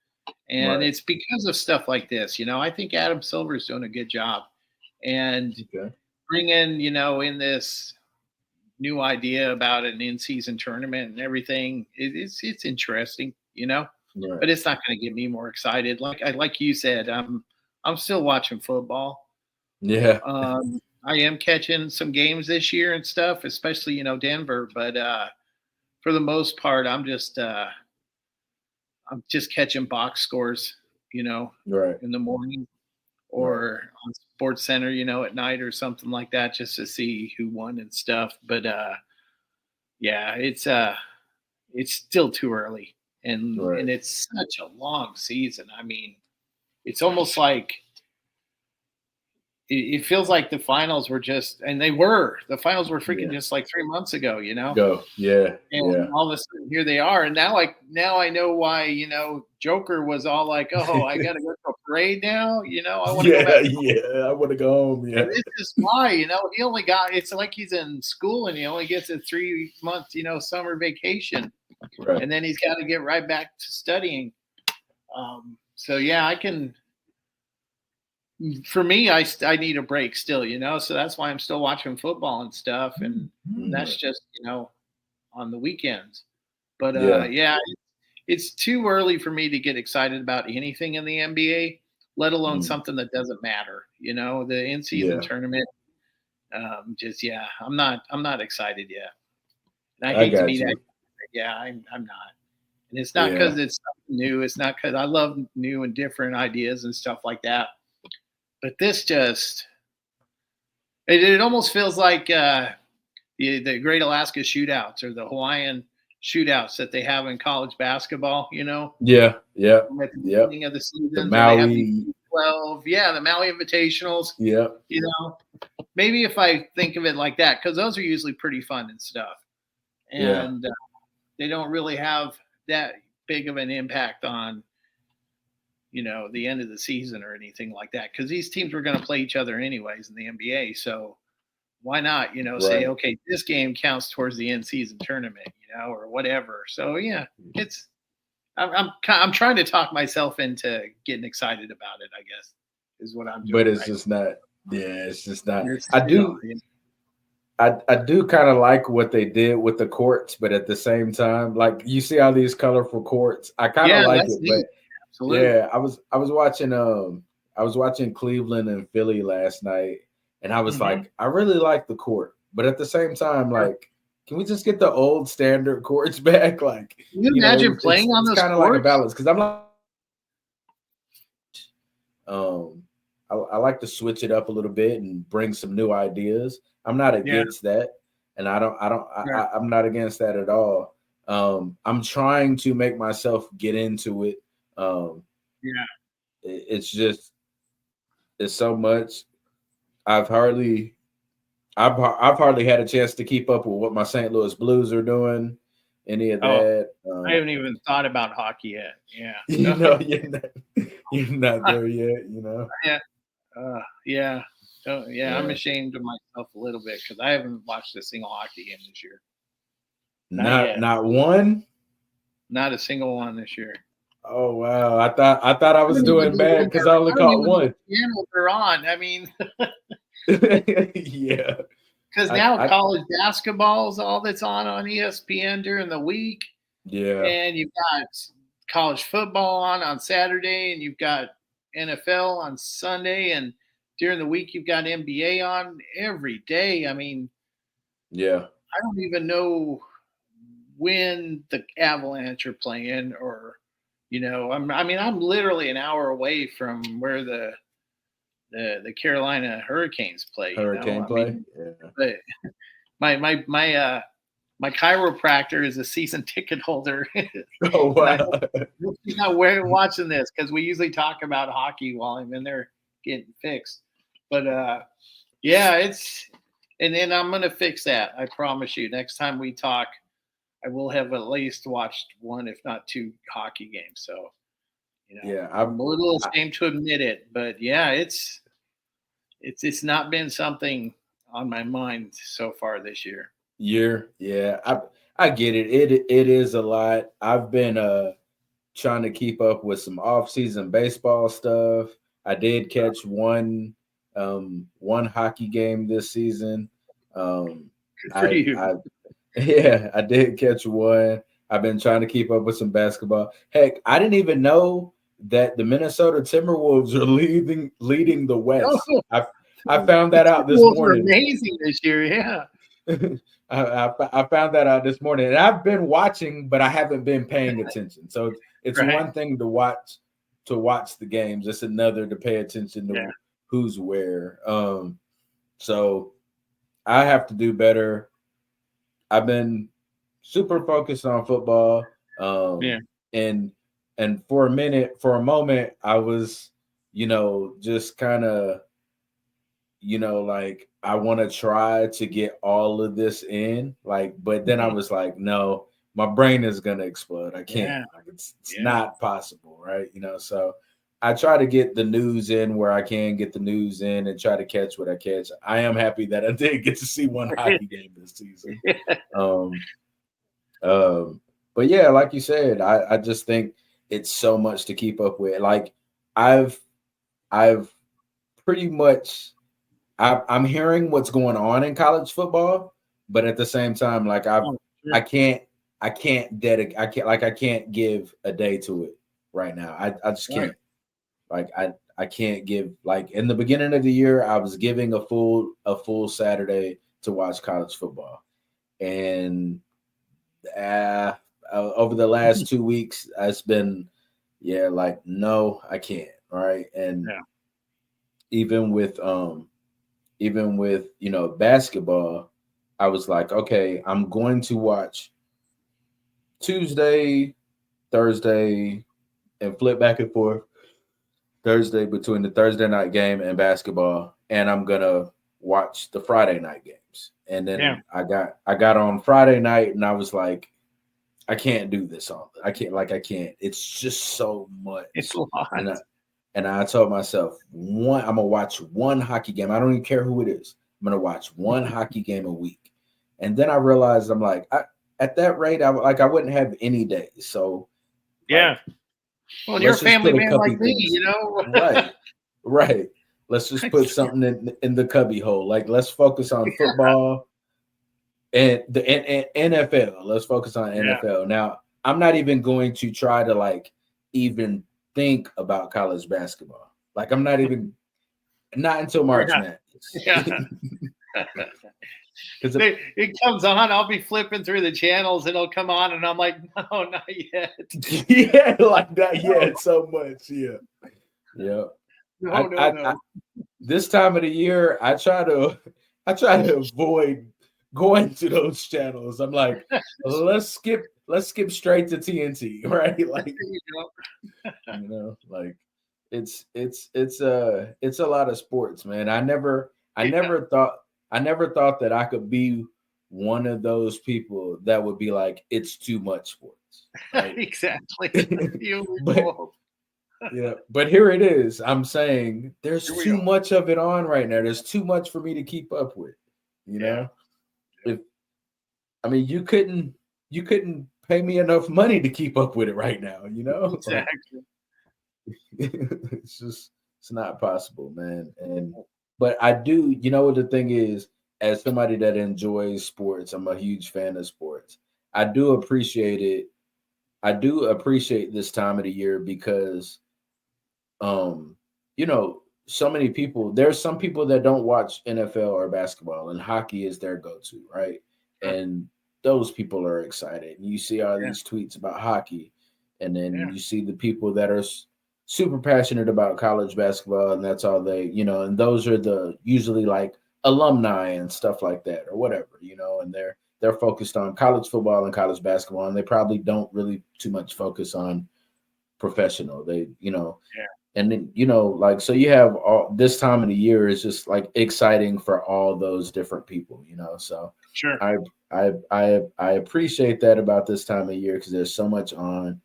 And Right. it's because of stuff like this. I think Adam Silver's doing a good job. And Okay. bring in this new idea about an in-season tournament and everything. It's interesting, Right. but it's not going to get me more excited. Like you said, I'm still watching football. Yeah. I am catching some games this year and stuff, especially Denver. But for the most part, I'm just catching box scores, you know, Right. in the morning Right. or on Sports Center, at night or something like that, just to see who won and stuff. But yeah, it's still too early, and Right. it's such a long season. I mean, it's almost like it feels like the finals were just, and the finals were freaking Yeah. just like 3 months ago, Go. Yeah. and Yeah. all of a sudden here they are, and now I know why Joker was all like, oh, I got to go to a parade now. I want to go Yeah. back. Yeah. I want to go home. And Yeah. this is why, he only got, it's like he's in school and he only gets a 3 month, summer vacation. Right. And then he's got to get right back to studying. So yeah, for me, I need a break still, so that's why I'm still watching football and stuff. And that's Right. just, on the weekends. But Yeah. yeah, it's too early for me to get excited about anything in the NBA, let alone Mm. something that doesn't matter. The in season Yeah. tournament. Just yeah, I'm not excited yet, and I I hate to got be that. you. Yeah, I'm not, and it's not Yeah. because it's something new. It's not because I love new and different ideas and stuff like that. But this just it almost feels like the Great Alaska Shootouts or the Hawaiian Shootouts that they have in college basketball. Yeah. Yeah. At the Yep. beginning of the The seasons, or they have these Maui. 12, yeah, the Maui Invitationals. Yep. You know, maybe if I think of it like that, because those are usually pretty fun and stuff, Yeah. and they don't really have that big of an impact on the end of the season or anything like that, because these teams were going to play each other anyways in the NBA. So why not say, Right. okay, this game counts towards the end season tournament, or whatever. So yeah, it's I'm trying to talk myself into getting excited about it, I guess. is what I'm doing. But it's just not. Yeah, it's just not. It's I still, do. I do kind of like what they did with the courts, but at the same time, like you see all these colorful courts, I kind of like that's it. neat. But Absolutely. yeah, I was watching Cleveland and Philly last night, and I was like, I really like the court, but at the same time, like, can we just get the old standard courts back? Like, Can you imagine playing on it's those kind of like a courts? balance because I'm like, I like to switch it up a little bit and bring some new ideas. I'm not against that, and I'm not against that at all. I'm trying to make myself get into it. It's just it's so much. I've hardly had a chance to keep up with what my St. Louis Blues are doing. Any of that? I haven't even thought about hockey yet. Yeah, you know, you're not there yet. You know. I'm ashamed of myself a little bit because I haven't watched a single hockey game this year. Not one. Not a single one this year. Oh wow! I thought I was doing bad because I only caught one. They're on. I mean, yeah. Because now college basketball is all that's on ESPN during the week. Yeah. And you've got college football on Saturday, and you've got NFL on Sunday, and during the week you've got NBA on every day. I mean, yeah. I don't even know when the Avalanche are playing, or I'm literally an hour away from where the Carolina Hurricanes play. But my chiropractor is a season ticket holder. Oh wow! He's not watching this because we usually talk about hockey while I'm in there getting fixed. But and then I'm gonna fix that. I promise you. Next time we talk, I will have at least watched one, if not two, hockey games. So, I'm a little ashamed to admit it, but yeah, it's not been something on my mind so far this year. Yeah, I get it. It is a lot. I've been trying to keep up with some off-season baseball stuff. I did catch one hockey game this season. I did catch one. I've been trying to keep up with some basketball. Heck, I didn't even know that the Minnesota Timberwolves are leading the West. I found that out this morning. Amazing this year, yeah. I found that out this morning, and I've been watching, but I haven't been paying attention. So it's one thing to watch the games. It's another to pay attention to who's where. So I have to do better. I've been super focused on football. And for a moment, I was, just kind of, like I want to try to get all of this in, but then I was like, no, my brain is gonna explode. I can't. It's not possible, right? So I try to get the news in where I can get the news in and try to catch what I catch. I am happy that I did get to see one hockey game this season. But yeah, like you said, I just think it's so much to keep up with. Like I've pretty much I'm hearing what's going on in college football, but at the same time, like I can't give a day to it right now. I just can't. Like I can't give, like, in the beginning of the year, I was giving a full Saturday to watch college football. And over the last 2 weeks, it's been, like, no, I can't. Right. And even with basketball, I was like, okay, I'm going to watch Tuesday, Thursday, and flip back and forth. Thursday between the Thursday night game and basketball, and I'm gonna watch the Friday night games. And then I got on Friday night, and I was like, I can't do this all. I can't. It's just so much. It's a lot. And I told myself, I'm gonna watch one hockey game. I don't even care who it is. I'm gonna watch one hockey game a week. And then I realized I'm like, at that rate, I wouldn't have any days. So well, you're a family man like me, right? Right. Let's just put something in the cubby hole. Like, let's focus on football and the NFL. Let's focus on Yeah. NFL. Now, I'm not even going to try to like even think about college basketball. Like, I'm not even not until March Yeah. Madness. Yeah. Because It comes on, I'll be flipping through the channels, and it'll come on, and I'm like, no, not yet. yeah, like that. Yeah, so much. Yeah, yeah. I this time of the year, I try to avoid going to those channels. I'm like, let's skip straight to TNT, right? Like, like it's a lot of sports, man. I never thought that I could be one of those people that would be like, it's too much sports, right? Exactly. but yeah, but here it is. I'm saying there's Here we too go. much of it on right now. There's too much for me to keep up with. Yeah. If I mean you couldn't pay me enough money to keep up with it right now, Like, Exactly. it's not possible, man. But I do, what the thing is, as somebody that enjoys sports, I'm a huge fan of sports. I do appreciate it. I do appreciate this time of the year because um so many people, there's some people that don't watch NFL or basketball, and hockey is their go-to, right? Sure. And those people are excited, and you see all Yeah. these tweets about hockey, and then Yeah. you see the people that are super passionate about college basketball, and that's all they, and those are the usually like alumni and stuff like that or whatever, and they're focused on college football and college basketball, and they probably don't really too much focus on professional. They, Yeah. and then, like, so you have all this time of the year is just like exciting for all those different people, So Sure. I I appreciate that about this time of year because there's so much on.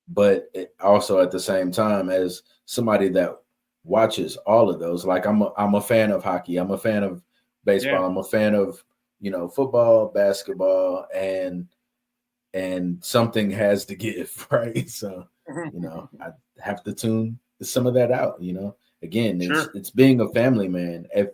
But also at the same time, as somebody that watches all of those, like I'm a fan of hockey, I'm a fan of Yeah. baseball, I'm a fan of football, basketball, and something has to give, right? So, I have to tune some of that out, Again, it's Sure. it's being a family man. If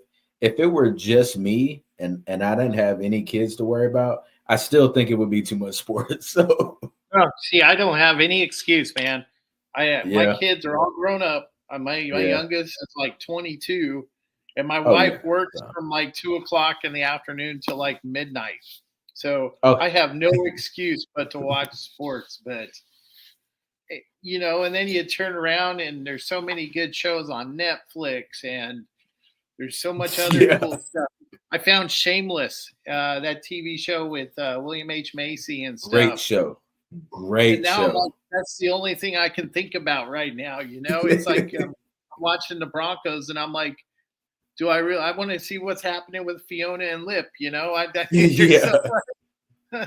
it were just me and I didn't have any kids to worry about, I still think it would be too much sports. So, Oh, see, I don't have any excuse, man. My yeah, kids are all grown up. My yeah. youngest is like 22, and my Oh wife yeah. works So, from like 2 o'clock in the afternoon to like midnight. So oh I have no excuse but to watch sports. But and then you turn around and there's so many good shows on Netflix, and there's so much other yeah. cool stuff. I found Shameless, that TV show with William H. Macy and Great stuff. show. And Great now I'm like, show. that's the only thing I can think about right now. It's like I'm watching the Broncos, and I'm like, do I really? I want to see what's happening with Fiona and Lip. I think there's so. Yeah.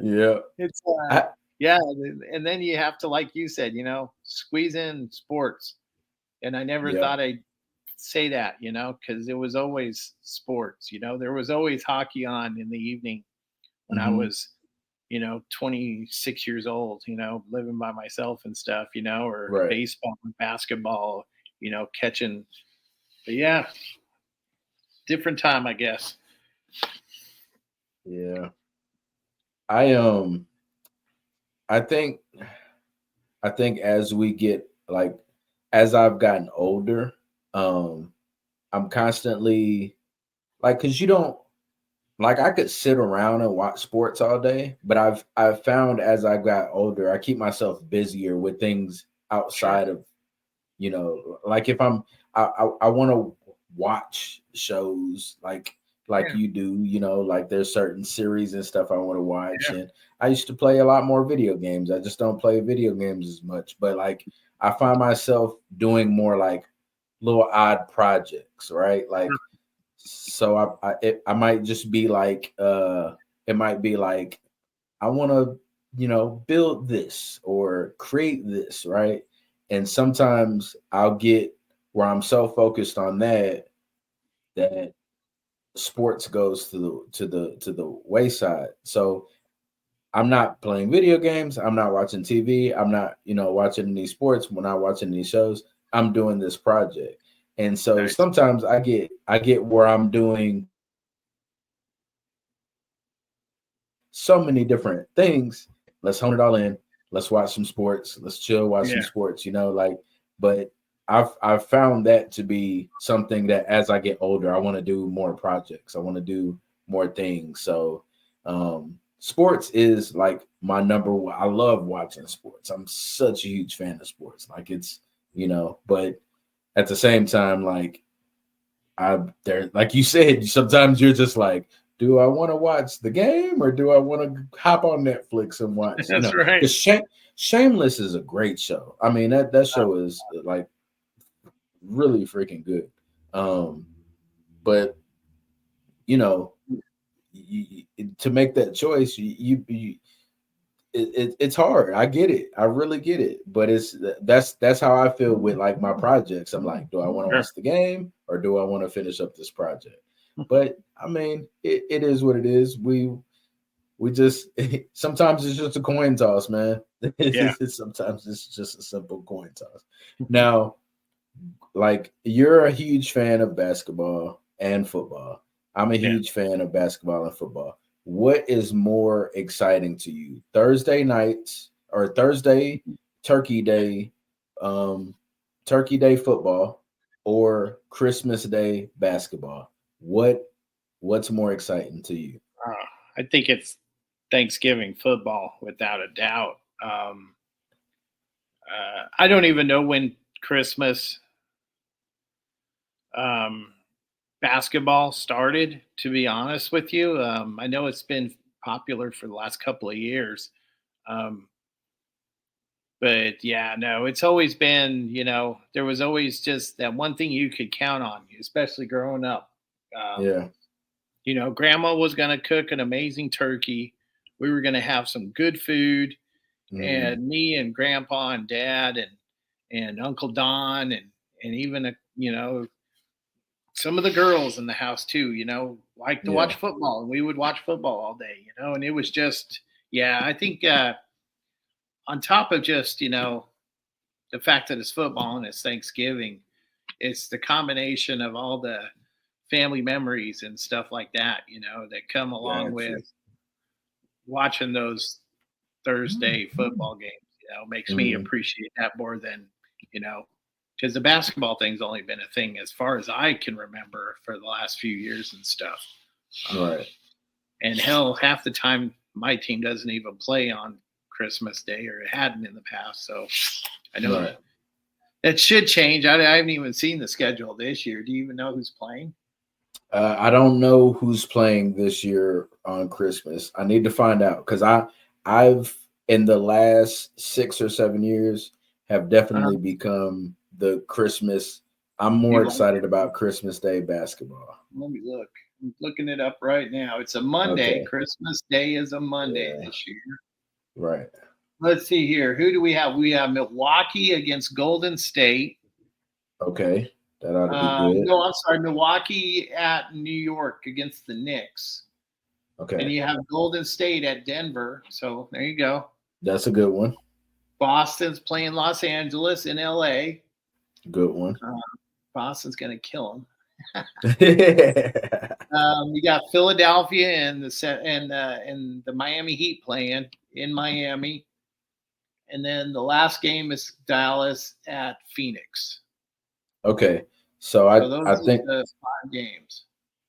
Yeah. It's I, yeah, and then you have to, like you said, squeeze in sports, and I never yeah. thought I'd say that, because it was always sports. There was always hockey on in the evening when I Hmm. was 26 years old, living by myself and stuff, or Right. baseball and basketball, catching. But yeah, different time, I guess. Yeah. I I think I think as we get like as I've gotten older, um, I'm constantly like because you don't like I could sit around and watch sports all day, but I've found as I got older, I keep myself busier with things Sure. outside of like if I want to watch shows like Yeah. you do, like there's certain series and stuff I want to watch, Yeah. and I used to play a lot more video games. I just don't play video games as much, but like I find myself doing more like little odd projects, right? Like so I might just be like it might be like I want to, build this or create this, right? And sometimes I'll get where I'm so focused on that sports goes to the wayside. So I'm not playing video games. I'm not watching TV. I'm not, watching any sports. We're not watching any shows. I'm doing this project. And so Nice. sometimes I get where I'm doing so many different things. Let's hone it all in. Let's watch some sports. Let's chill, watch some Yeah. sports, like, but I've found that to be something that as I get older, I want to do more projects. I want to do more things. So sports is like my number one. I love watching sports. I'm such a huge fan of sports. Like it's, but at the same time, like there, like you said, sometimes you're just like, do I want to watch the game or do I want to hop on Netflix and watch? That's right. Because Shameless is a great show. I mean, that show is like really freaking good. But to make that choice, it's hard. I get it. I really get it. But that's how I feel with like my projects. I'm like, do I want to Sure. watch the game or do I want to finish up this project? But I mean, it is what it is. We just sometimes it's just a coin toss, man. Yeah. Sometimes it's just a simple coin toss. Now, like you're a huge fan of basketball and football. I'm a Yeah. huge fan of basketball and football. What is more exciting to you? Thursday nights or Thursday Turkey Day, Turkey Day football or Christmas Day basketball? What's more exciting to you? Uh, I think it's Thanksgiving football without a doubt. I don't even know when Christmas um, basketball started, to be honest with you. I know it's been popular for the last couple of years. Um, but yeah, no, it's always been, there was always just that one thing you could count on, especially growing up. Um, Yeah. Grandma was going to cook an amazing turkey. We were going to have some good food, Mm, and me and Grandpa and Dad and Uncle Don and even some of the girls in the house too. Like to watch yeah. football, and we would watch football all day. And it was just yeah. I think on top of just the fact that it's football and it's Thanksgiving, it's the combination of all the family memories and stuff like that, that come along Got with you. watching those Thursday football games, makes me Mm, appreciate that more than, you know, because the basketball thing's only been a thing as far as I can remember for the last few years and stuff. Um, right. and hell, half the time my team doesn't even play on Christmas Day, or it hadn't in the past. So I know Right. that should change. I haven't even seen the schedule this year. Do you even know who's playing? I don't know who's playing this year on Christmas. I need to find out because I've in the last 6 or 7 years have definitely Uh, become the Christmas. I'm more you like excited it? about Christmas Day basketball. Let me look. I'm looking it up right now. It's a Monday. Okay. Christmas Day is a Monday Yeah. this year. Right. Let's see here. Who do we have? We have Milwaukee against Golden State. Okay. That ought to be good. No, I'm sorry. Milwaukee at New York against the Knicks. And Okay. you have Golden State at Denver. So there you go. That's a good one. Boston's playing Los Angeles in LA. Good one. Uh, Boston's going to kill them. Yeah. You got Philadelphia and the Miami Heat playing in Miami, and then the last game is Dallas at Phoenix. Okay. So So I those I are think the 5 games.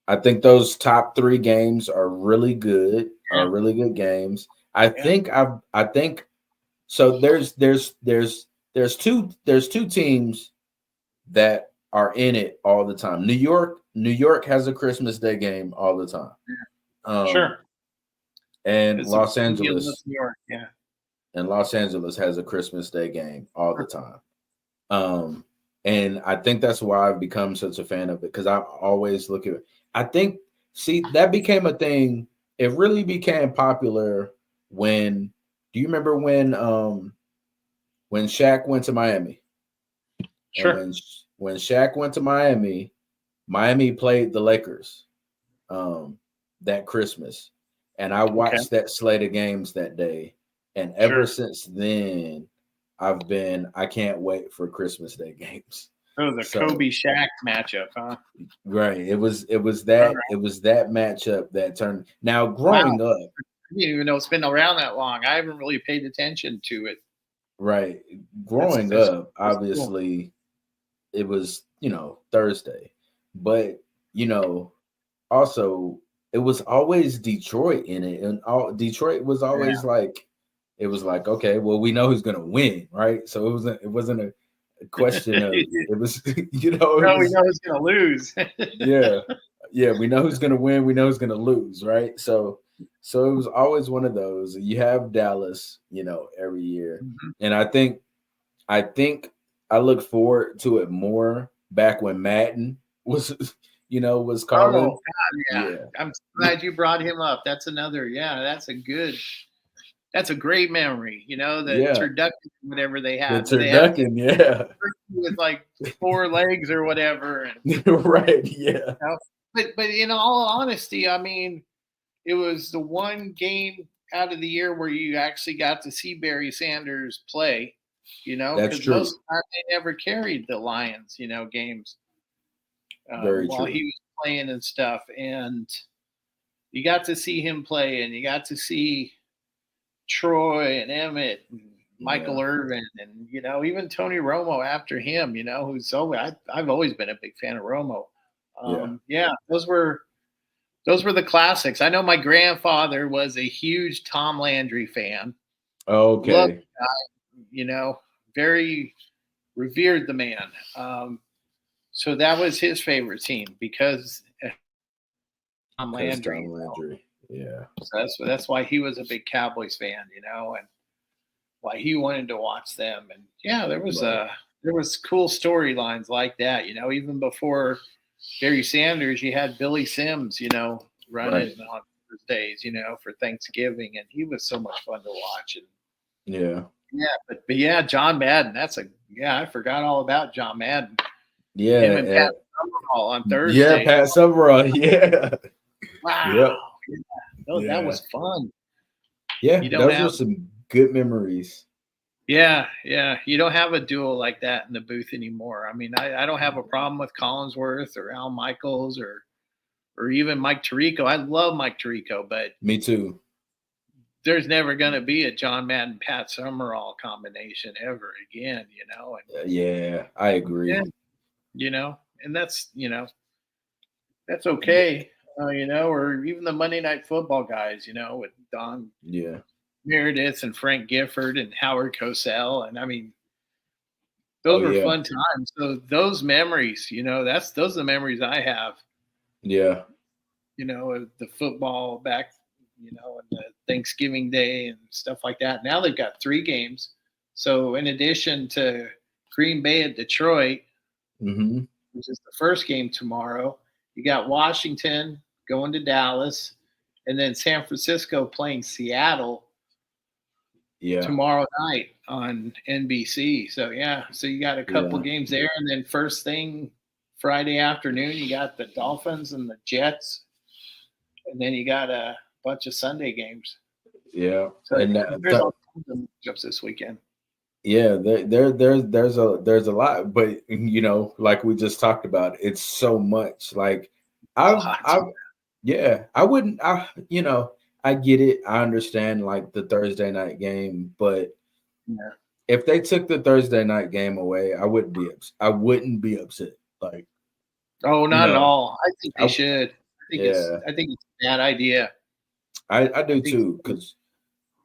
I think those top three games are really good, Yeah, are really good games. yeah, I think so there's two teams that are in it all the time. New York has a Christmas Day game all the time. Um sure. and It's a Los you Angeles New York. Yeah, has a Christmas Day game all the time. Um, and I think that's why I've become such a fan of it because I always look at it. I think, see, that became a thing. It really became popular when, do you remember when Shaq went to Miami? And sure. when Shaq went to Miami, Miami played the Lakers that Christmas. And I Okay, watched that slate of games that day. And ever sure. since then, I can't wait for Christmas Day games. Oh, the So Kobe Shaq matchup, huh? right, it was All right. that matchup that turned. Now Wow. growing up, I didn't even know it's been around that long. I haven't really paid attention to it. right, That's growing that's, up, that's cool. obviously it was, Thursday, but you know, also it was always Detroit in it, and all Detroit was Yeah. always like, it was like, okay, well, we know who's gonna win, right? So it wasn't a question of, it was, it No, we was, know who's gonna lose. yeah, yeah, we know who's gonna win, we know who's gonna lose, right? So it was always one of those. You have Dallas, every year, Mhm. and I think I look forward to it more back when Madden was, was Oh, calling. God, yeah. Yeah, I'm glad you brought him up. That's another, yeah, that's a great memory. The yeah, turducken, whatever they the had, where they have the turducken, yeah, turkey with like four legs or whatever. And right, yeah, but in all honesty, I mean, it was the one game out of the year where you actually got to see Barry Sanders play. that's Because most true, of the time they never carried the Lions, games very while true. he was playing and stuff. And you got to see him play, and you got to see Troy and Emmett and Yeah, Michael Irvin, and even Tony Romo after him. Who's I've always been a big fan of Romo. yeah, Yeah, those were the classics. I know my grandfather was a huge Tom Landry fan. Loved, okay, you know, very revered the man. So that was his favorite team because Tom because Landry. Tom Landry, yeah, So that's why he was a big Cowboys fan, and why he wanted to watch them. And yeah, right, there was cool storylines like that. Even before Barry Sanders, you had Billy Sims, right, running on Thursdays, for Thanksgiving, and he was so much fun to watch. And yeah, yeah, but yeah, John Madden. I forgot all about John Madden. Him and yeah, Pat Summerall on yeah, Thursdays. Pat Summerall, yeah, Wow, yep, that yeah, was fun. yeah, You don't those were have some good memories. Yeah. You don't have a duo like that in the booth anymore. I mean, I don't have a problem with Collinsworth or Al Michaels or even Mike Tirico. I love Mike Tirico, but Me too. there's never going to be a John Madden Pat Summerall combination ever again. Yeah, I agree. And and that's okay. Or even the Monday Night Football guys. With Don Yeah. Meredith and Frank Gifford and Howard Cosell, and I mean, Oh those were yeah. fun times. So those memories, those are the memories I have. Yeah. Of the football back, and the Thanksgiving Day and stuff like that. Now they've got 3 games. So in addition to Green Bay at Detroit, Hmm. which is the first game tomorrow, you got Washington going to Dallas, and then San Francisco playing Seattle Yeah. tomorrow night on NBC. So yeah, so you got a couple Yeah. games there, and then first thing Friday afternoon, you got the Dolphins and the Jets, and then you got a bunch of Sunday games. Yeah. So And there's all kinds of matchups this weekend. yeah, there's a lot, but like we just talked about, it's so much. Like Lots. I've yeah, I wouldn't I get it. I understand like the Thursday night game, but Yeah. if they took the Thursday night game away, I wouldn't be upset. Like, Oh, you not at know, all. I think they I should. yeah, I think it's a bad idea. I I do think. too, because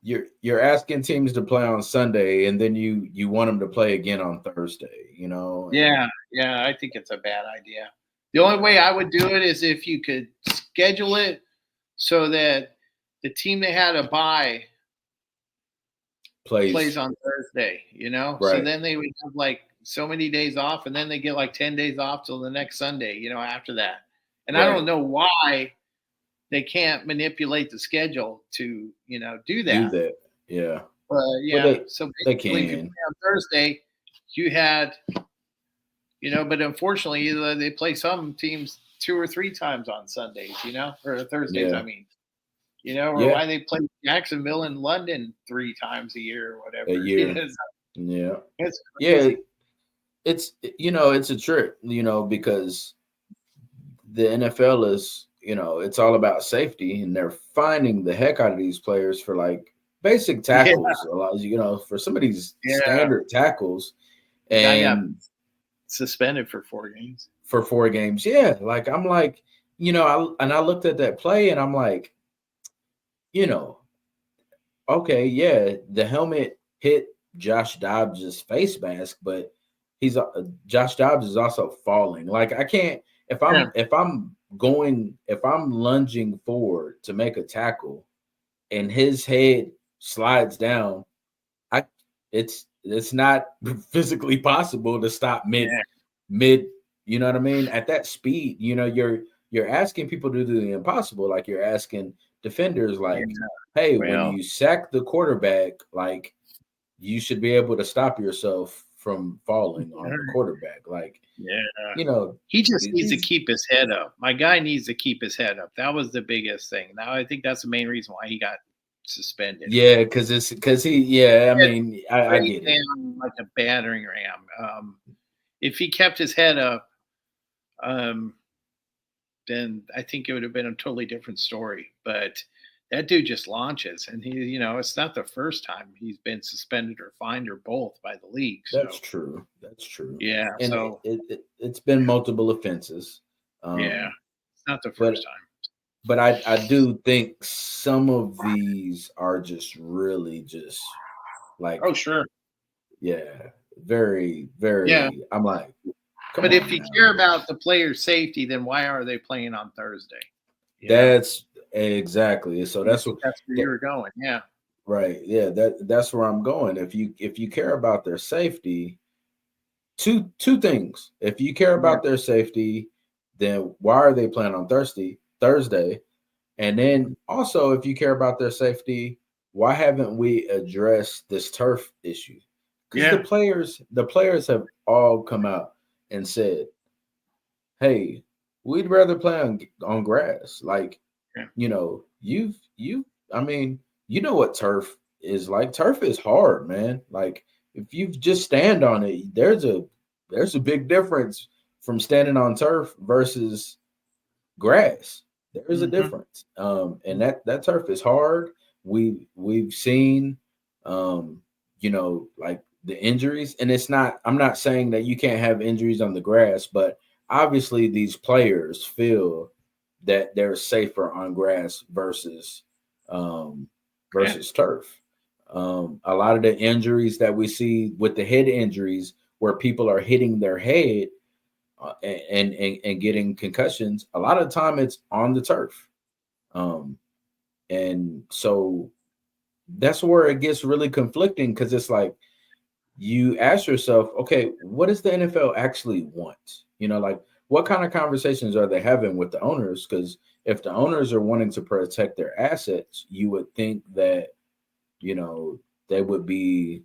you're asking teams to play on Sunday, and then you want them to play again on Thursday, and Yeah, I think it's a bad idea. The only way yeah, I would do it is if you could schedule it so that the team they had a bye plays plays on Thursday, So right, then they would have like so many days off, and then they get like 10 days off till the next Sunday, after that. And I don't right, know why they can't manipulate the schedule to, do do that. that, yeah. But Well, yeah, they so they basically, if you can, play on Thursday, you had, but unfortunately, they play some teams 2 or 3 times on Sundays, or Thursdays, I yeah, mean, or yeah, why they play Jacksonville and London 3 times a year or a whatever. year, Yeah. It's Yeah. crazy. It's a trick, because the NFL is, it's all about safety, and they're finding the heck out of these players for like basic Yeah, tackles. A lot, for some of these yeah. standard tackles, The guy got and suspended for 4 games. for 4 games, yeah. Like I'm like, I looked at that play, and I'm like, you know, okay, yeah, the helmet hit Josh Dobbs' face mask, but he's Josh Dobbs is also falling. Like I can't Yeah, if I'm lunging forward to make a tackle and his head slides down, I it's not physically possible to stop yeah, mid, you know what I mean? At that speed, you're asking people to do the impossible. Like you're asking defenders yeah. like, hey, when Well, you sack the quarterback, like you should be able to stop yourself from falling on the quarterback. Like, yeah. you know, He just needs to these keep his head up. My guy needs to keep his head up. That was the biggest thing. Now I think that's the main reason why he got suspended. yeah, because he yeah, I Head mean, I straight get it. down like a battering ram. If he kept his head up, um, then I think it would have been a totally different story. But that dude just launches, and it's not the first time he's been suspended or fined or both by the league. That's So true. That's true. yeah, And it's been multiple offenses. yeah, Um, it's not the but first time. but I do think some of these are just really just Oh like, sure, yeah, very, yeah. very. I'm like, come But if on you now. care about the player's safety, then why are they playing on Thursday? You know, That's exactly. So I that's think what that's where you that, were going. Yeah, right. Yeah, that's where I'm going. If you care about their safety, two things. If you care yeah, about their safety, then why are they playing on Thursday? And then also, if you care about their safety, why haven't we addressed this turf issue? Because yeah, the players have all come out and said, "Hey, we'd rather play on grass." Like, yeah. you. I mean, you know what turf is like. Turf is hard, man. Like, if you just stand on it, there's a big difference from standing on turf versus grass. There is a Mm-hmm. difference, and that turf is hard. We've seen, like the injuries, and it's not. I'm not saying that you can't have injuries on the grass, but obviously these players feel that they're safer on grass um, Yeah, versus turf. A lot of the injuries that we see with the head injuries, where people are hitting their head and getting concussions, a lot of the time it's on the turf. Um, and so that's where it gets really conflicting, because it's like you ask yourself, okay, what does the NFL actually want? Like what kind of conversations are they having with the owners? Because if the owners are wanting to protect their assets, you would think that, they would be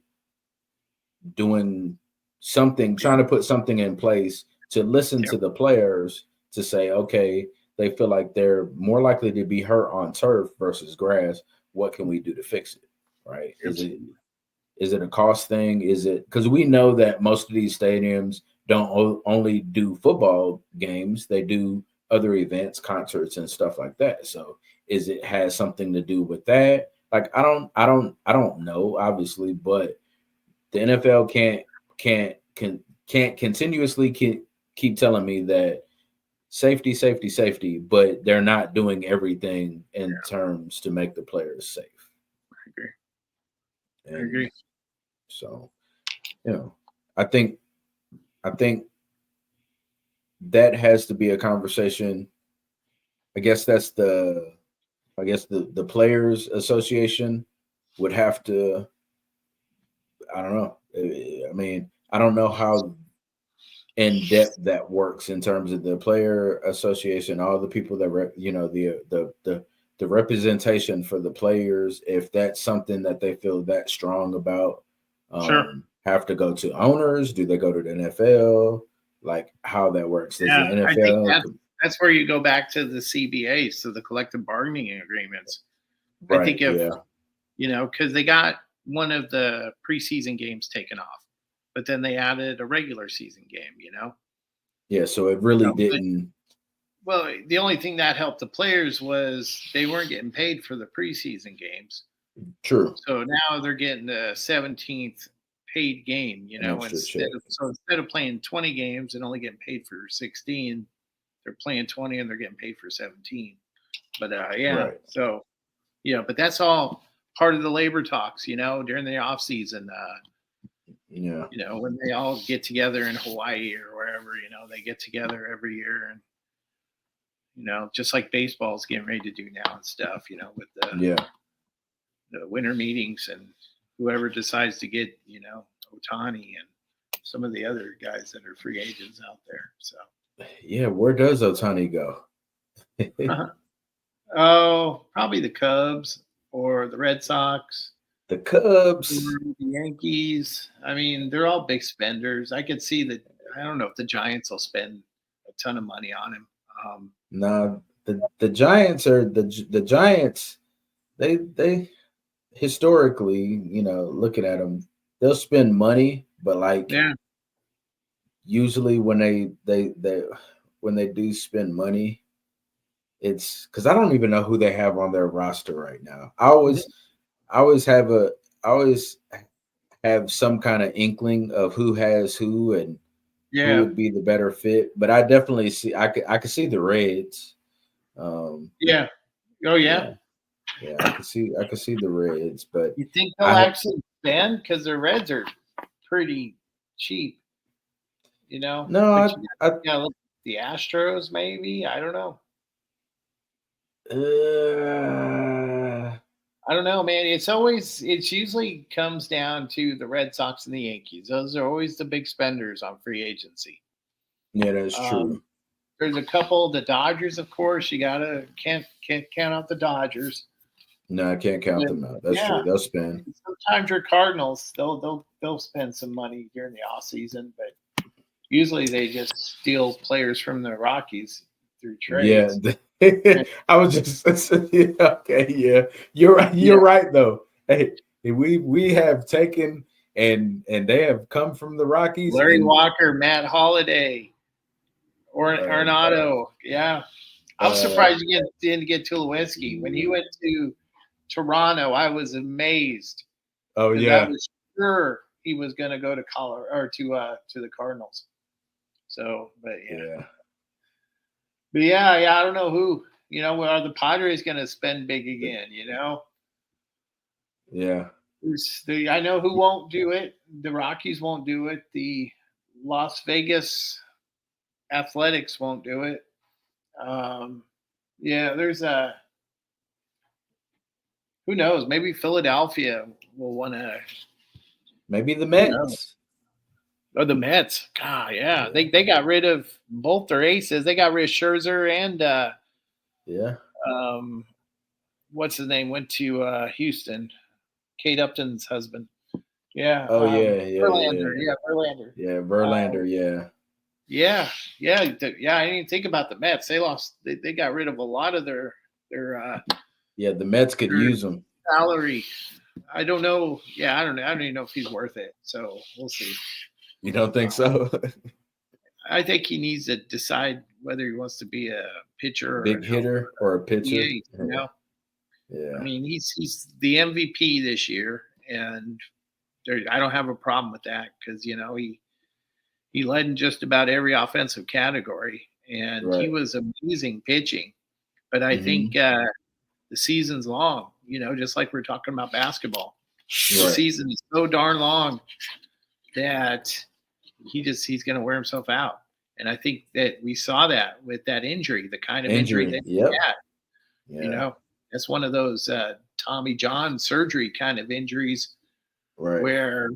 doing something, yeah, trying to put something in place to listen yeah. to the players to say, okay, they feel like they're more likely to be hurt on turf versus grass. What can we do to fix it? Right? Absolutely. Is it a cost thing? Is it because we know that most of these stadiums don't only do football games, they do other events, concerts, and stuff like that. So is it has something to do with that? Like I don't know, obviously, but the NFL can't continuously keep telling me that safety, safety, safety, but they're not doing everything in Yeah, terms to make the players safe. I agree. I And agree. so, you know, I think I think that has to be a conversation. I guess that's the players association would have to. I don't know. I mean, I don't know how in depth that works in terms of the player association, all the people that the representation for the players. If that's something that they feel that strong about, Sure. have to go to owners. Do they go to the NFL? Like how that works? Does the Yeah, I think NFL? that's where you go back to the CBAs, to the collective bargaining agreements. I Right. think if Yeah. because they got one of the preseason games taken off, but then they added a regular season game. Yeah, so it really But, didn't. well, the only thing that helped the players was they weren't getting paid for the preseason games. True. So now they're getting the 17th paid game, An extra check. instead of playing 20 games and only getting paid for 16, they're playing 20 and they're getting paid for 17. But Right. so but that's all part of the labor talks, during the off season. Yeah. When they all get together in Hawaii or wherever, they get together every year, and just like baseball's getting ready to do now and stuff, with Yeah. the winter meetings, and whoever decides to get, Otani and some of the other guys that are free agents out there. So Yeah, where does Otani go? Oh, probably the Cubs or the Red Sox. The Cubs. The Yankees. I mean, they're all big spenders. I could see that. I don't know if the Giants will spend a ton of money on him. Nah, the Giants are the Giants. They historically, looking at them, they'll spend money, but like usually when they when they do spend money, it's because I don't even know who they have on their roster right now. I always have some kind of inkling of who has who and who would be the better fit. But I definitely see I could see the Reds. Yeah. Oh yeah. Yeah, I could see the Reds, but you think they'll actually spend because the Reds are pretty cheap, No, look at the Astros, maybe. I don't know. I don't know, man. It's usually comes down to the Red Sox and the Yankees. Those are always the big spenders on free agency. Yeah, that's true. There's a couple. The Dodgers, of course, you can't count out the Dodgers. No, I can't count them out. That's true. They'll spend. Sometimes your Cardinals, they'll spend some money during the off season, but usually they just steal players from the Rockies through trades. Yeah, I was just okay. Yeah, you're right. You're right though. Hey, we have taken and they have come from the Rockies. Larry Walker, Matt Holliday, or Arenado. Yeah, I'm surprised you didn't get Tulowitzki when he went to Toronto. I was amazed. Oh yeah, I was sure he was going to go to Colorado or to the Cardinals. So, but yeah, I don't know who. Are the Padres going to spend big again? Yeah. I know who won't do it. The Rockies won't do it. The Las Vegas Athletics won't do it. There's a. Who knows? Maybe Philadelphia will want to. Maybe the Mets. Oh, the Mets. God, yeah. They got rid of both their aces. They got rid of Scherzer and what's his name? Went to Houston. Kate Upton's husband. Yeah. Oh Verlander. Yeah, Verlander. Yeah, Verlander. Yeah. I didn't even think about the Mets. They lost. They got rid of a lot of their. The Mets could use them. Salary. I don't know. Yeah, I don't know. I don't even know if he's worth it. So we'll see. You don't think so? I think he needs to decide whether he wants to be a pitcher, big hitter, or a pitcher. Yeah. I mean, he's the MVP this year, and I don't have a problem with that because he led in just about every offensive category, and he was amazing pitching. But I think the season's long. Just like we're talking about basketball, the season is so darn long that he's going to wear himself out. And I think that we saw that with that injury, the kind of injury that he had. Yeah. That's one of those Tommy John surgery kind of injuries where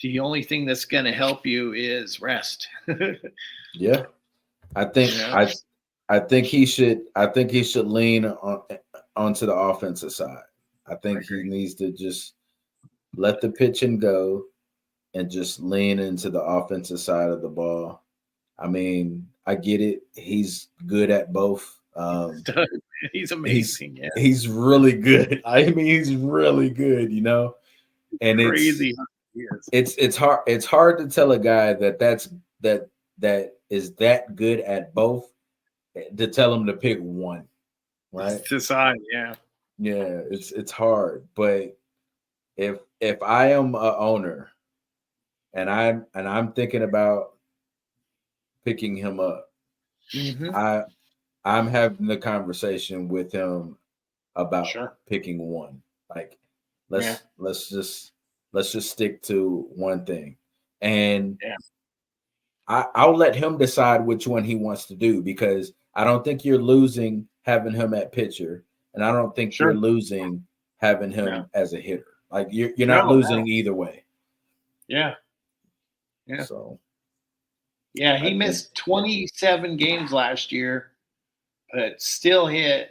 the only thing that's going to help you is rest. Yeah. I think he should lean onto the offensive side. I think he needs to just let the pitching go and just lean into the offensive side of the ball. I mean, I get it. He's good at both. He's amazing. He's really good. I mean, he's really good, And Crazy. it's hard to tell a guy that is that good at both to tell him to pick one, right? Decide, yeah. Yeah, it's hard. But if I am a owner and I'm thinking about picking him up, I'm having the conversation with him about picking one. Like let's just stick to one thing. And I'll let him decide which one he wants to do, because I don't think you're losing having him at pitcher, and I don't think you're losing having him as a hitter. Like you're not losing either way. Yeah. So he missed 27 games last year, but still hit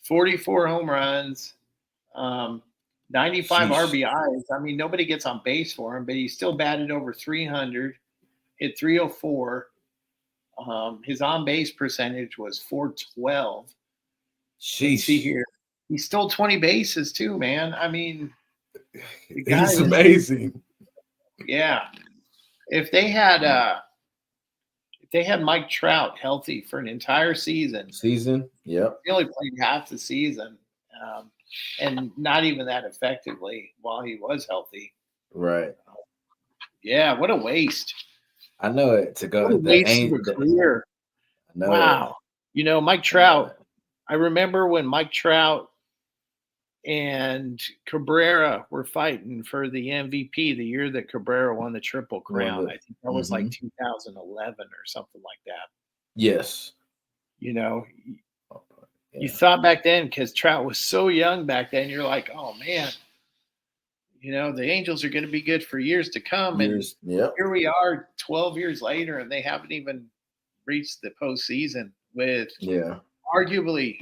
44 home runs, 95 RBIs. I mean, nobody gets on base for him, but he still batted over 300, hit 304. His on base percentage was 412. See here, he stole 20 bases too, man. I mean, it's amazing. Yeah, if they had Mike Trout healthy for an entire season, yep, he only played half the season, and not even that effectively while he was healthy. Right. Yeah, what a waste. I know it to go. What a waste of a career. Wow. Mike Trout. I remember when Mike Trout and Cabrera were fighting for the MVP the year that Cabrera won the Triple Crown. I think that was like 2011 or something like that. Yes. You thought back then, because Trout was so young back then, you're like, oh, man, the Angels are going to be good for years to come. And here we are 12 years later, and they haven't even reached the postseason with arguably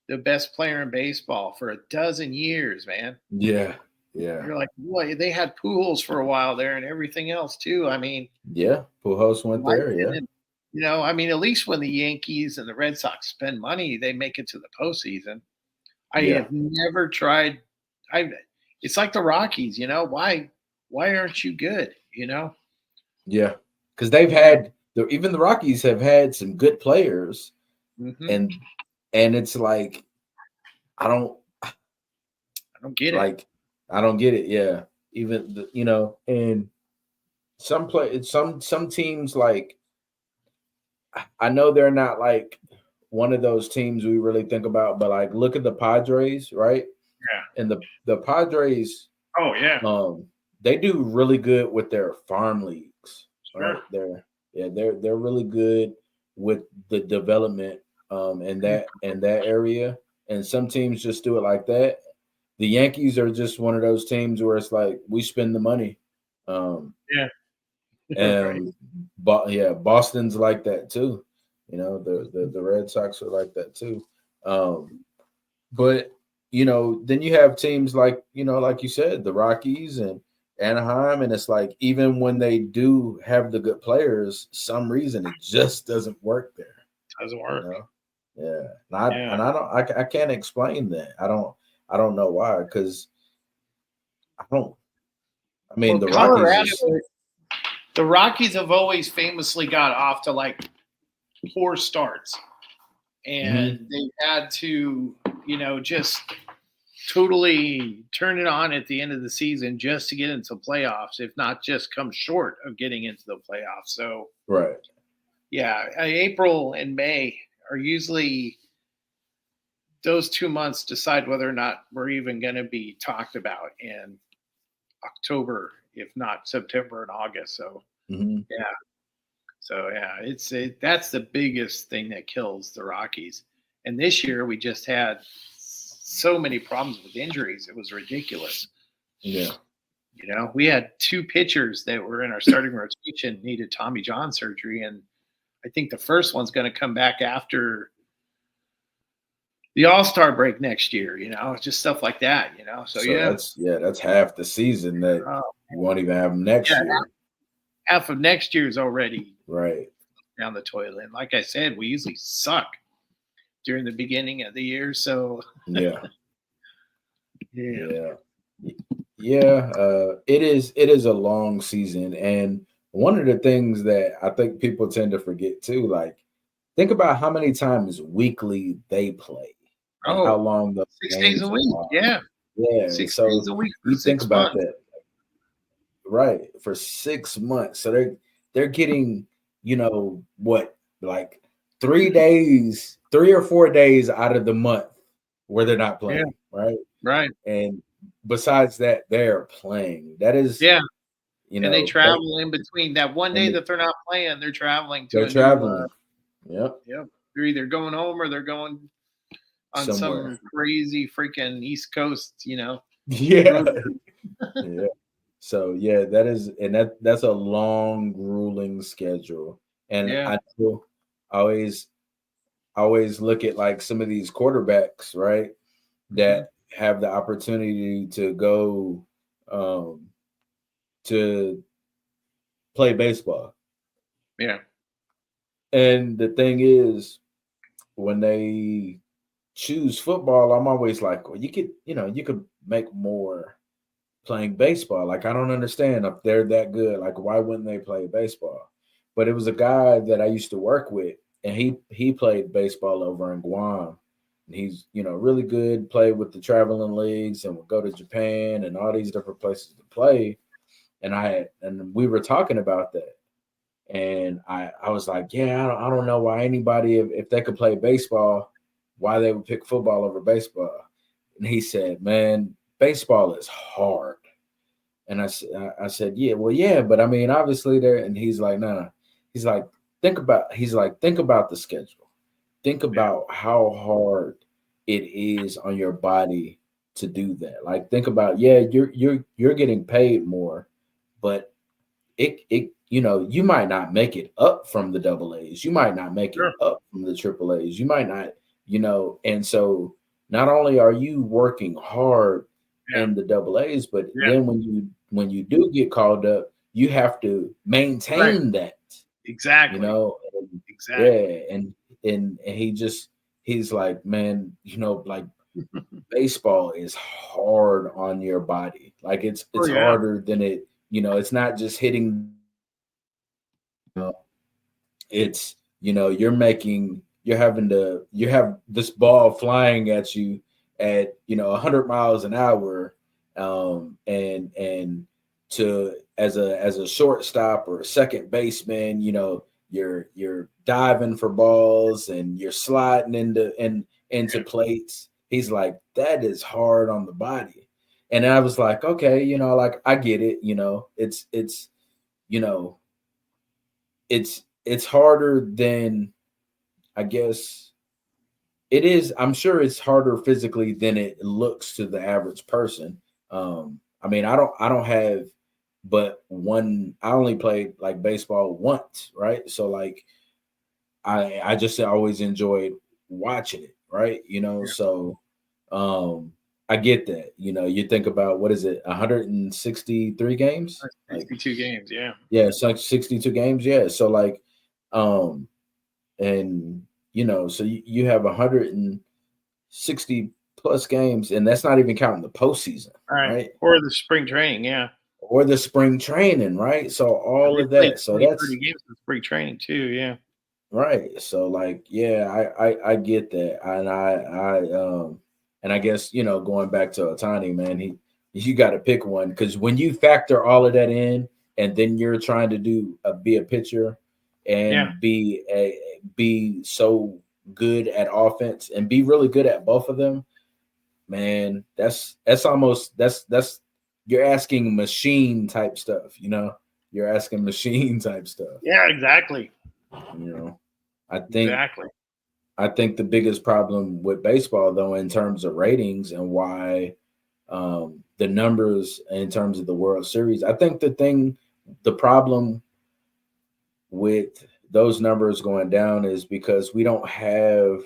the best player in baseball for a dozen years, man. Yeah. You're like, boy, they had Pujols for a while there and everything else too. I mean, Pujols went there. I mean, at least when the Yankees and the Red Sox spend money, they make it to the postseason. I have never tried. It's like the Rockies, why aren't you good? Yeah, because they've had even the Rockies have had some good players, and it's like I don't get it. I don't get it. Yeah, even and some teams, like I know they're not like one of those teams we really think about, but like look at the Padres, right? Yeah. And the Padres, they do really good with their farm leagues. Right? They're really good with the development in that area. And some teams just do it like that. The Yankees are just one of those teams where it's like we spend the money. And Boston's like that too. The Red Sox are like that too. But then you have teams like like you said, the Rockies and Anaheim, and it's like even when they do have the good players, some reason it just doesn't work there. Doesn't work. I can't explain that. I don't know why, because the Rockies have always famously got off to like poor starts, and they had to just totally turn it on at the end of the season just to get into playoffs, if not just come short of getting into the playoffs. So April and May are usually those 2 months decide whether or not we're even going to be talked about in October, if not September and August. So that's the biggest thing that kills the Rockies. And this year we just had so many problems with injuries. It was ridiculous. Yeah. We had 2 pitchers that were in our starting rotation needed Tommy John surgery. And I think the first one's going to come back after the All-Star break next year, just stuff like that, So that's half the season that you won't even have them next year. Half of next year is already down the toilet. And like I said, we usually suck during the beginning of the year. So yeah. yeah, it is a long season, and one of the things that I think people tend to forget too, like think about how many times weekly they play and how Oh, long those 6 days a games week. are. Yeah, Yeah, 6 days so a week for you think six about months. that, right? For 6 months, so they're getting what, like 3 days, 3 or 4 days out of the month where they're not Yeah, playing, right? right. And besides that, they're playing. That is, Yeah, and they they travel in between that one and day that they're not playing. They're traveling to they're a new. traveling. Yep, Yep, they're either going home or they're going on somewhere. some crazy freaking East Coast, Yeah, road trip. yeah. So yeah, that is, and that's a long, grueling schedule. And Yeah, I feel always always look at like some of these quarterbacks, right, hmm that have the opportunity to go um, to play baseball. yeah, And the thing is, when they choose football, I'm always like, well, you could make more playing baseball. Like, I don't understand if they're that good. Like, why wouldn't they play baseball? But it was a guy that I used to work with, and he played baseball over in Guam. And he's really good. Played with the traveling leagues and would go to Japan and all these different places to play. And we were talking about that, and I was like, yeah, I don't know why anybody, if they could play baseball, why they would pick football over baseball. And he said, man, baseball is hard. And I said, yeah, well, yeah, but I mean, obviously there. And he's like, no, no. He's like, think about the schedule. Think yeah, about how hard it is on your body to do that. Like, think about, yeah, you're getting paid more, but you might not make it up from the double A's. You might not make it sure. up from the triple A's. You might not, and so not only are you working hard Yeah, in the double A's, but yeah, then when you do get called up, you have to right. maintain that, Exactly, and exactly. yeah, and he's like, man, like baseball is hard on your body. Like Oh it's yeah, harder than it's not just hitting. uh, It's you have this ball flying at you at 100 miles an hour, and to as a shortstop or a second baseman, you're diving for balls and you're sliding into yeah, plates. He's like, that is hard on the body. And I was like, okay, like I get it. You know it's harder than, I guess it is. I'm sure it's harder physically than it looks to the average person. I mean, I don't have but one. I only played like baseball once, right? So like I just always enjoyed watching it, right? yeah. So I get that. You think about, what is it, 163 games? That's Like, 62 games. Yeah, yeah, it's like 62 games. Yeah. So like, um, and so you have 160 plus games, and that's not even counting the postseason, all right. right? Or the spring training. Yeah, Or the spring training, right? So all they of play that. So 20, that's 30 games in spring training too. Yeah, right. So like, yeah, I get that, and I guess going back to Otani, man, you got to pick one, because when you factor all of that in, and then you're trying to be a pitcher yeah. and be so good at offense and be really good at both of them, man, that's almost that's you're asking machine type stuff, you're asking machine type stuff, Yeah, exactly. you know. I think Exactly. I think the biggest problem with baseball, though, in terms of ratings and why the numbers in terms of the World Series, I think the problem with those numbers going down is because we don't have,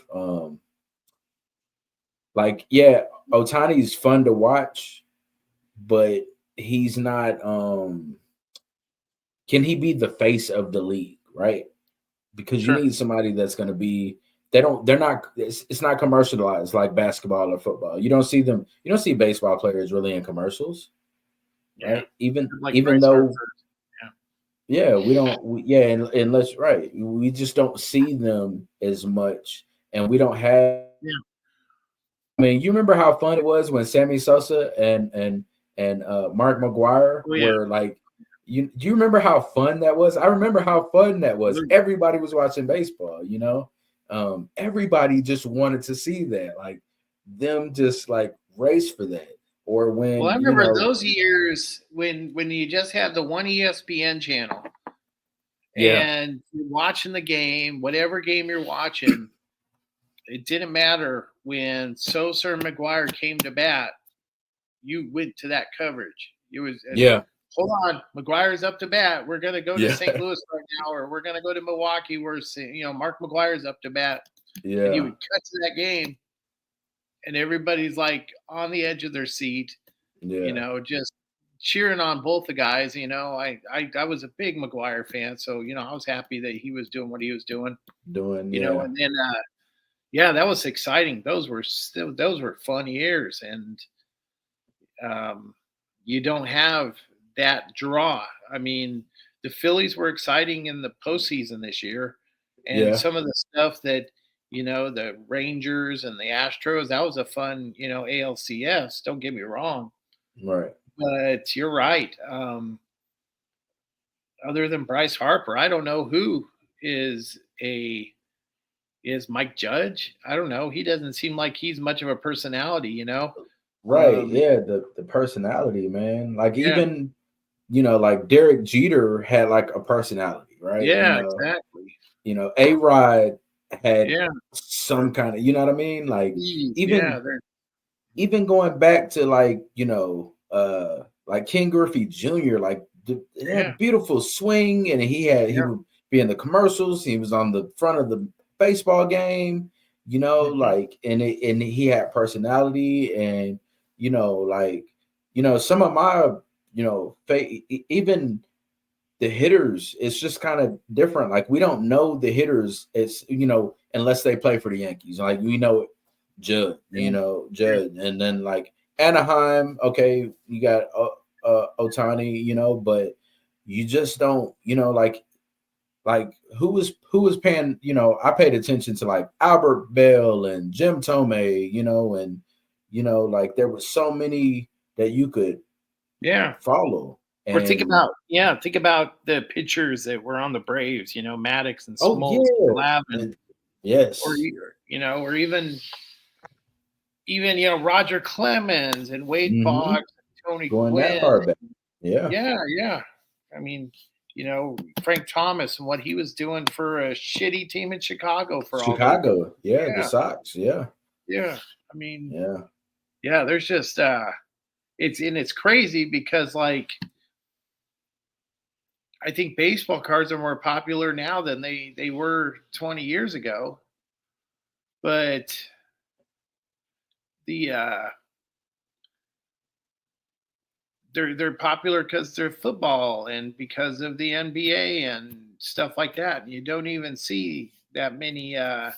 like, yeah, Otani's fun to watch, but he's not. Can he be the face of the league, right? Because you Sure. need somebody that's going to be, they're not, it's not commercialized like basketball or football. You don't see baseball players really in commercials. Yeah. right? Even Like even Bryce though, Harper. Yeah. yeah, we don't, yeah, and let's right, we just don't see them as much, and we don't have. Yeah. I mean, you remember how fun it was when Sammy Sosa and Mark McGuire Oh, yeah. were like, do you remember how fun that was? I remember how fun that was. Everybody was watching baseball, everybody just wanted to see that, like them just like race for that. Or Well, I when, remember those years when you just had the one ESPN channel yeah, and you're watching the game, whatever game you're watching, it didn't matter when Sosa or McGuire came to bat, you went to that coverage. It was yeah, hold on, McGuire's up to bat. We're gonna go to yeah, St. Louis right now, or we're gonna go to Milwaukee where Mark McGuire's up to bat. And you yeah, would cut to that game and everybody's like on the edge of their seat, yeah, just cheering on both the guys. I was a big McGuire fan, so I was happy that he was doing what he was doing. doing, yeah, And then yeah, that was exciting. Those were fun years, and you don't have that draw. I mean, the Phillies were exciting in the postseason this year, and yeah, some of the stuff that the Rangers and the Astros, that was a fun ALCS. Don't get me wrong, right. but you're right. Other than Bryce Harper, I don't know who is a is Mike Judge. I don't know. He doesn't seem like he's much of a personality. Right. Yeah. The personality, man. Like Yeah. even, like Derek Jeter had like a personality, right? Yeah, exactly. A-Rod had Yeah. some kind of, you know what I mean? Like Yeah, even even going back to like King Griffey Jr., like they yeah, had beautiful swing, and he yeah. would be in the commercials, he was on the front of the baseball game, Mhm. like and he had personality, and like some of my even the hitters, it's just kind of different. Like we don't know the hitters, it's unless they play for the Yankees. Like we know Judd, Yeah, yeah, Judd, and then like Anaheim. Okay, you got Otani, but you just don't, like who was paying. I paid attention to like Albert Bell and Jim Tomei, and like there was so many that you could yeah. follow. Or And think about the pitchers that were on the Braves, Maddox and oh Smoltz, yeah, Glavine, or yes. or even Roger Clemens and Wade Hmm. Boggs, and Tony Going that Gwynn. far back. Yeah. Yeah, yeah. I mean, Frank Thomas and what he was doing for a shitty team in Chicago for all those. Chicago. Yeah. The Yeah, Sox. Yeah. yeah. I mean, Yeah. yeah. There's just it's crazy because like I think baseball cards are more popular now than they were 20 years ago. But the they're popular because they're football and because of the NBA and stuff like that. You don't even see that many um,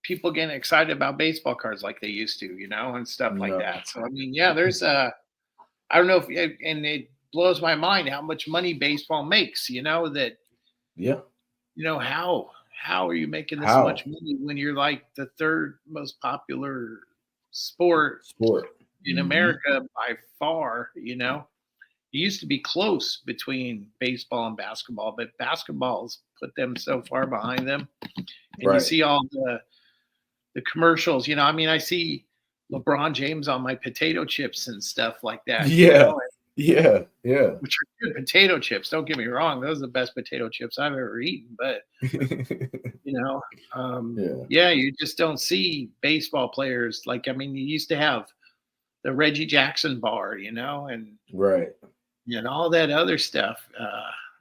people getting excited about baseball cards like they used to, and stuff like No. that. So I mean, yeah, there's I don't know if and it blows my mind how much money baseball makes. That Yeah. how are you making this How? much money when you're like the third most popular sport Sport. in Hmm. America by far? It used to be close between baseball and basketball, but basketball's put them so far behind them. And you Right. see all the commercials. I mean, I see LeBron James on my potato chips and stuff like that. Yeah. Yeah. Yeah. Which are good potato chips. Don't get me wrong; those are the best potato chips I've ever eaten. But you know, Yeah. yeah, you just don't see baseball players like. I mean, you used to have the Reggie Jackson bar, and Right. all that other stuff,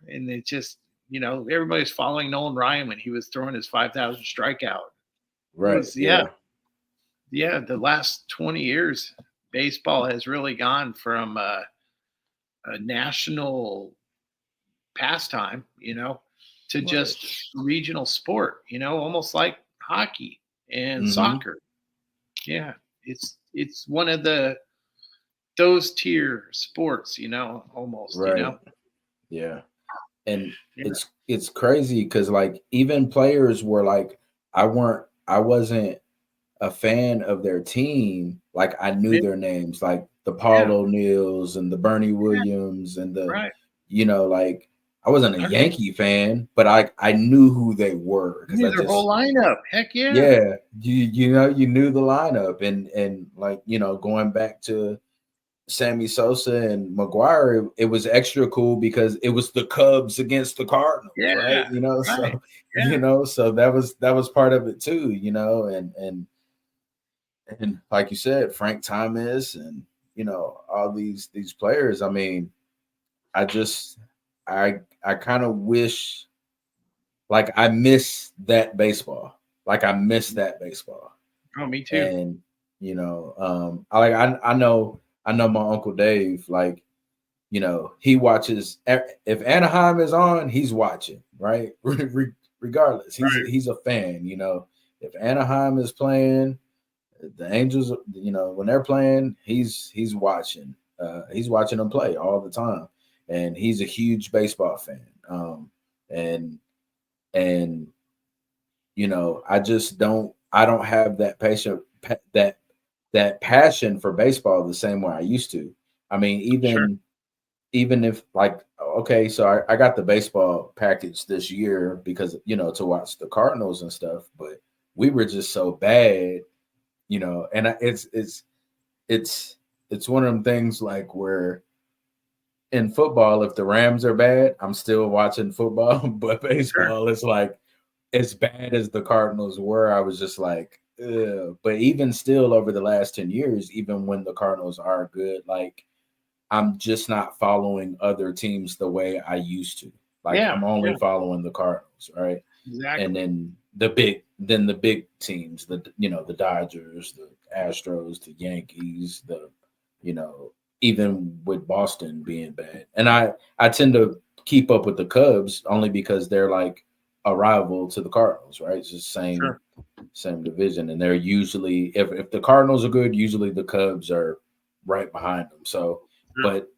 and it just everybody's following Nolan Ryan when he was throwing his 5,000 strikeout. It Right. was Yeah. yeah. The last 20 years, baseball has really gone from a national pastime, to Right. just regional sport, almost like hockey and Hmm. soccer. Yeah, it's one of the those tier sports, almost, Right. Yeah. And Yeah. it's crazy because like even players were like I wasn't a fan of their team. Like I knew Yeah. their names, like the Paul Yeah. O'Neills and the Bernie Yeah. Williams and the Right. like I wasn't a I Yankee fan, but I knew who they were because knew I their whole just lineup. Heck yeah. yeah, you knew the lineup and like going back to Sammy Sosa and McGuire, it was extra cool because it was the Cubs against the Cardinals, right? Yeah. Right. So Yeah. so that was part of it too, and like you said, Frank Thomas and all these players. I mean, I just I kind of wish like I miss that baseball. Like I miss that baseball. Oh, me too. And I know my Uncle Dave, like, he watches if Anaheim is on, he's watching, right? Regardless. Right. He's a fan. If Anaheim is playing, the Angels, when they're playing, he's watching. He's watching them play all the time, and he's a huge baseball fan. And and I don't have that that passion for baseball the same way I used to. I mean, Sure. even if like okay, so I got the baseball package this year because to watch the Cardinals and stuff, but we were just so bad, and it's it's one of them things like where in football, if the Rams are bad, I'm still watching football, but Sure. baseball is like as bad as the Cardinals were. I was just like, ugh. But even still, over the last 10 years, even when the Cardinals are good, like I'm just not following other teams the way I used to. Like Yeah. I'm only Yeah. following the Cardinals, right? And Exactly. then the big teams, the Dodgers, the Astros, the Yankees, you know, even with Boston being bad. And I tend to keep up with the Cubs only because they're like a rival to the Cardinals, right? It's the Sure. same division. And they're usually if the Cardinals are good, usually the Cubs are right behind them. So Sure. but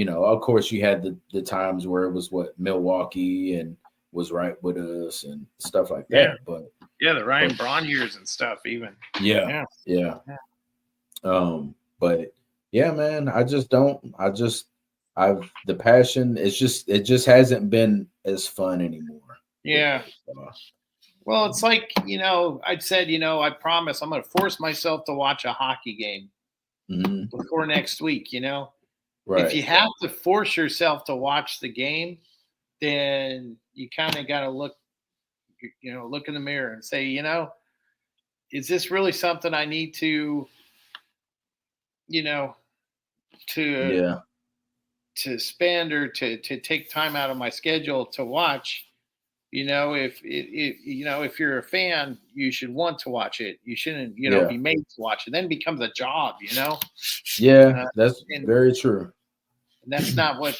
of course you had the times where it was what Milwaukee and was right with us and stuff like Yeah. that. But Yeah. The but Ryan Braun years and stuff, even. yeah, Yeah. yeah. Yeah. But yeah, man, I just don't. I've the passion. It just hasn't been as fun anymore with Yeah. baseball. Well, it's like, I'd said, I promise I'm going to force myself to watch a hockey game Hmm. before next week. If Right. you have to force yourself to watch the game, then you kind of got to look in the mirror and say, is this really something I need you know, to Yeah. spend or to take time out of my schedule to watch? If you're a fan, you should want to watch it. You shouldn't, Yeah. be made to watch it. Then it becomes a job, Yeah. uh, That's and, very true. and that's not why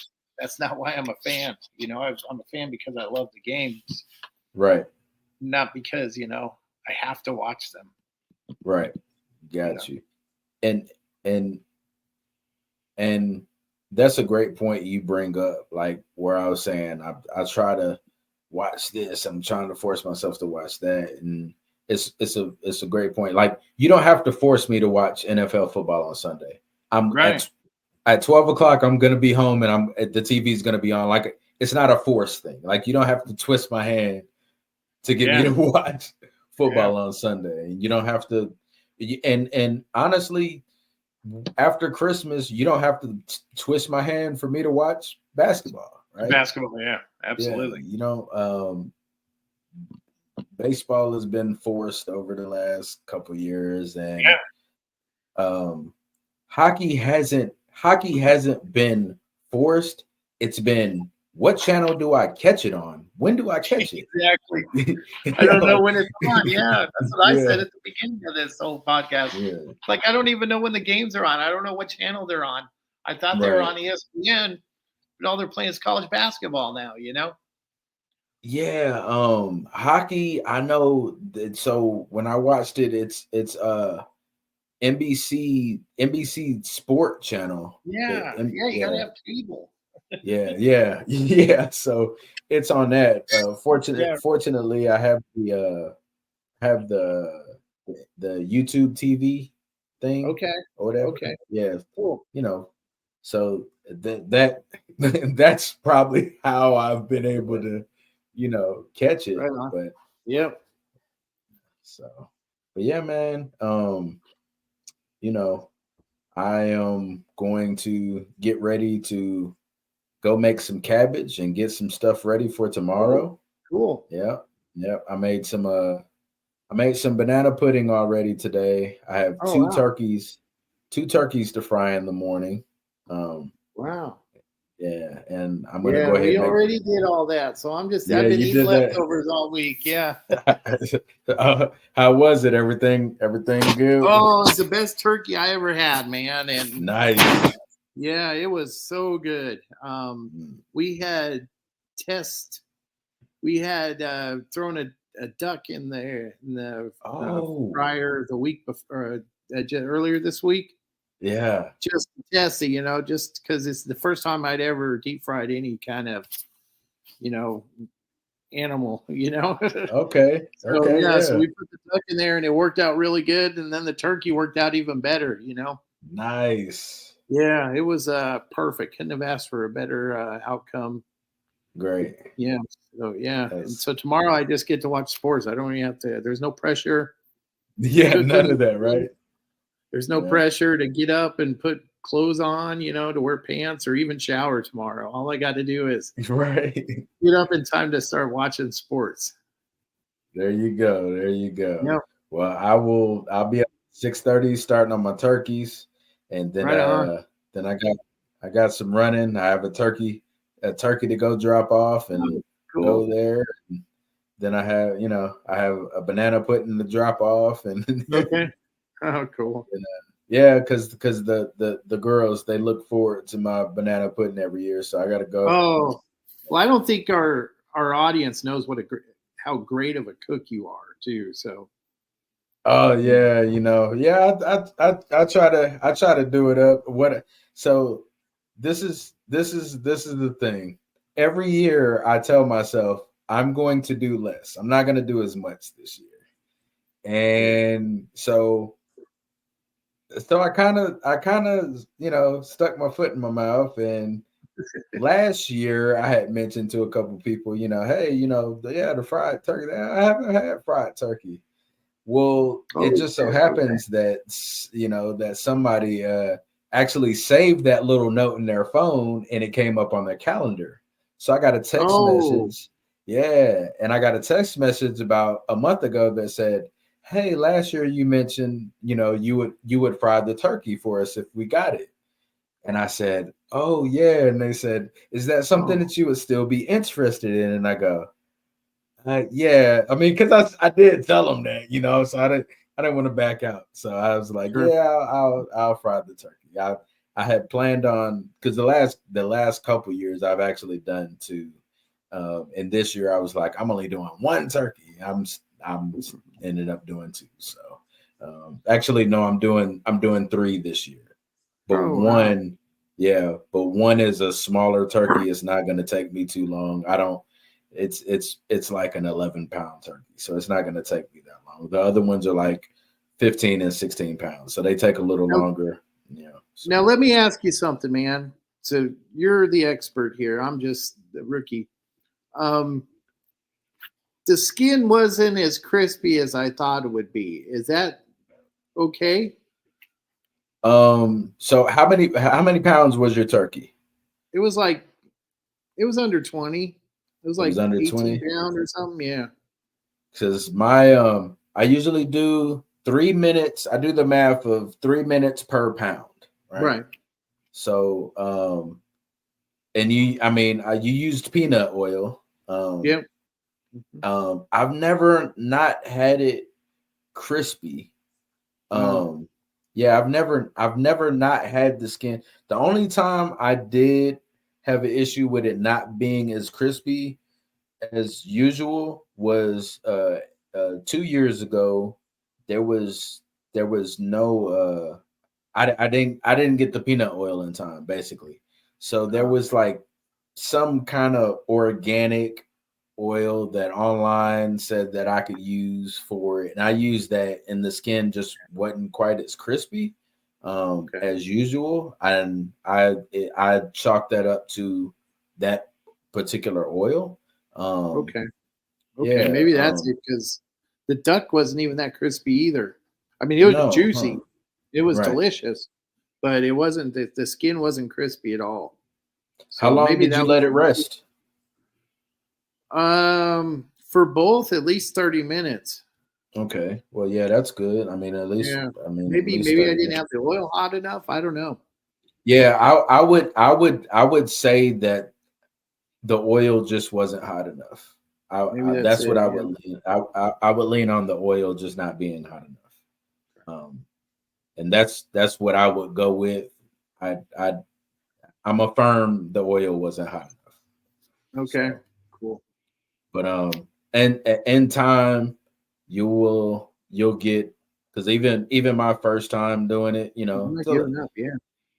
I'm a fan. I'm a fan because I love the games, Right. not because I have to watch them. Right. You know, Got you. And and and that's a great point you bring up. Like where I was saying, I try to watch this. I'm trying to force myself to watch that, and it's a great point. Like you don't have to force me to watch NFL football on Sunday. I'm right? at 12 o'clock. I'm gonna be home, and the TV's gonna be on. Like it's not a forced thing. Like you don't have to twist my hand to get me Yeah, to watch yeah, football on Sunday, and you don't have to. And honestly, after Christmas, you don't have to twist my hand for me to watch basketball, right? basketball. Yeah, Yeah, absolutely. baseball has been forced over the last couple years, Yeah, and um, hockey hasn't been forced. It's been what channel do I catch it on? When do I catch it? exactly. I don't know Like, when it's on. Yeah, that's what I yeah, said at the beginning of this whole podcast. yeah, Like, I don't even know when the games are on. I don't know what channel they're on. I thought they were right. on ESPN, but all they're playing is college basketball now. Yeah, hockey, I know that so when I watched it, it's NBC Sport Channel. Yeah, you gotta have cable. Yeah. So it's on that. Yeah. Fortunately, I have the YouTube TV thing Okay. or whatever. Okay. Yeah, Cool. so that that's probably how I've been able to, catch it. Right on. But Yep. so, but yeah, man. You know, I am going to get ready to go make some cabbage and get some stuff ready for Oh, tomorrow. cool. Yeah. Yeah. I made some banana pudding already today. I have Oh wow. two turkeys to fry in the morning. Um, Wow. yeah, and I'm gonna Yeah, go ahead we and make. already did all that. So Yeah, I've been you eating did that. leftovers all week. Yeah. How was it? Everything good? Oh, it's the best turkey I ever had, man. And Nice. yeah, it was so good. We had test. We had thrown a duck in the Oh, fryer the week before, earlier this week, yeah. just to test it, just because it's the first time I'd ever deep fried any kind of, you know, animal, Okay. So Okay. yeah, so Yeah. we put the duck in there and it worked out really good, and then the turkey worked out even better. Nice. Yeah, it was perfect. Couldn't have asked for a better outcome. Great. Yeah. So yeah, and That's so tomorrow I just get to watch sports. I don't even have to. There's no pressure to yeah. cook None of that, anything. right? There's no Yeah. pressure to get up and put clothes on, to wear pants or even shower tomorrow. All I got to do is Right. get up in time to start watching sports. There you go. There you go. Yep. Well, I'll be at 6:30 starting on my turkeys, and Right on. then I got some running. I have a turkey to go drop off and Oh, cool. go there. And then I have a banana pudding to drop off, and Okay. Oh, cool. yeah, because the girls, they look forward to my banana pudding every year, so I got to go. Oh, well, I don't think our audience knows how great of a cook you are too. So Oh yeah, yeah. I try to do it up. So this is the thing. Every year I tell myself I'm going to do less. I'm not going to do as much this year, yeah. and so I kind of stuck my foot in my mouth. And last year I had mentioned to a couple people, hey, the fried turkey. I haven't had fried turkey. Well, it Oh, just so okay. happens that that somebody actually saved that little note in their phone and it came up on their calendar. So I got a text Oh, message. Yeah, and I got a text message about a month ago that said, "Hey, last year you mentioned, you would fry the turkey for us if we got it." And I said, "Oh, yeah." And they said, "Is that something oh, that you would still be interested in?" And I go, yeah, I mean, because I did tell them that, so I didn't want to back out. So I was like, sure. yeah, I'll fry the turkey. I had planned on, because the last couple years I've actually done two, and this year I was like, I'm only doing one turkey. I'm ended up doing two. So actually, no, I'm doing three this year, but Oh, wow. one is a smaller turkey. It's not going to take me too long. I don't. It's like an 11-pound turkey, so it's not going to take me that long. The other ones are like 15 and 16 pounds, so they take a little Now, longer. So now let me ask you something, man. So you're the expert here. I'm just the rookie. Um, the skin wasn't as crispy as I thought it would be. Is that okay? so how many pounds was your turkey? It was like it was under 20. It was It was like under 18 20. pounds or something. Yeah. Because I usually do 3 minutes. I do the math of 3 minutes per pound, right? Right. So and you used peanut oil. Yep. Mhm. I've never not had it crispy. Oh. Um, yeah, I've never not had the skin. The only time I did have an issue with it not being as crispy as usual was 2 years ago. There was there was no I didn't get the peanut oil in time, basically. So there was like some kind of organic oil that online said that I could use for it, and I used that, and the skin just wasn't quite as crispy as usual. And I chalked that up to that particular oil. Okay. Yeah, Maybe that's it, because the duck wasn't even that crispy either. I mean, it was no, juicy. It was right. delicious, but it wasn't, the skin wasn't crispy at all. How So long maybe did you that let was, it rest? for both at least 30 minutes. Okay. Well, yeah, that's good. I mean, at least, Yeah. I mean, at Maybe least I 30 didn't have minutes. the oil hot enough. I don't know. Yeah, I would say that the oil just wasn't hot enough. Maybe that's That's what it. I Yeah. would lean. I would lean on the oil just not being hot enough. And that's what I would go with. I I'm affirm the oil wasn't hot enough. Okay. So, Cool. but and in time you'll get, because even my first time doing it, I'm not so giving up.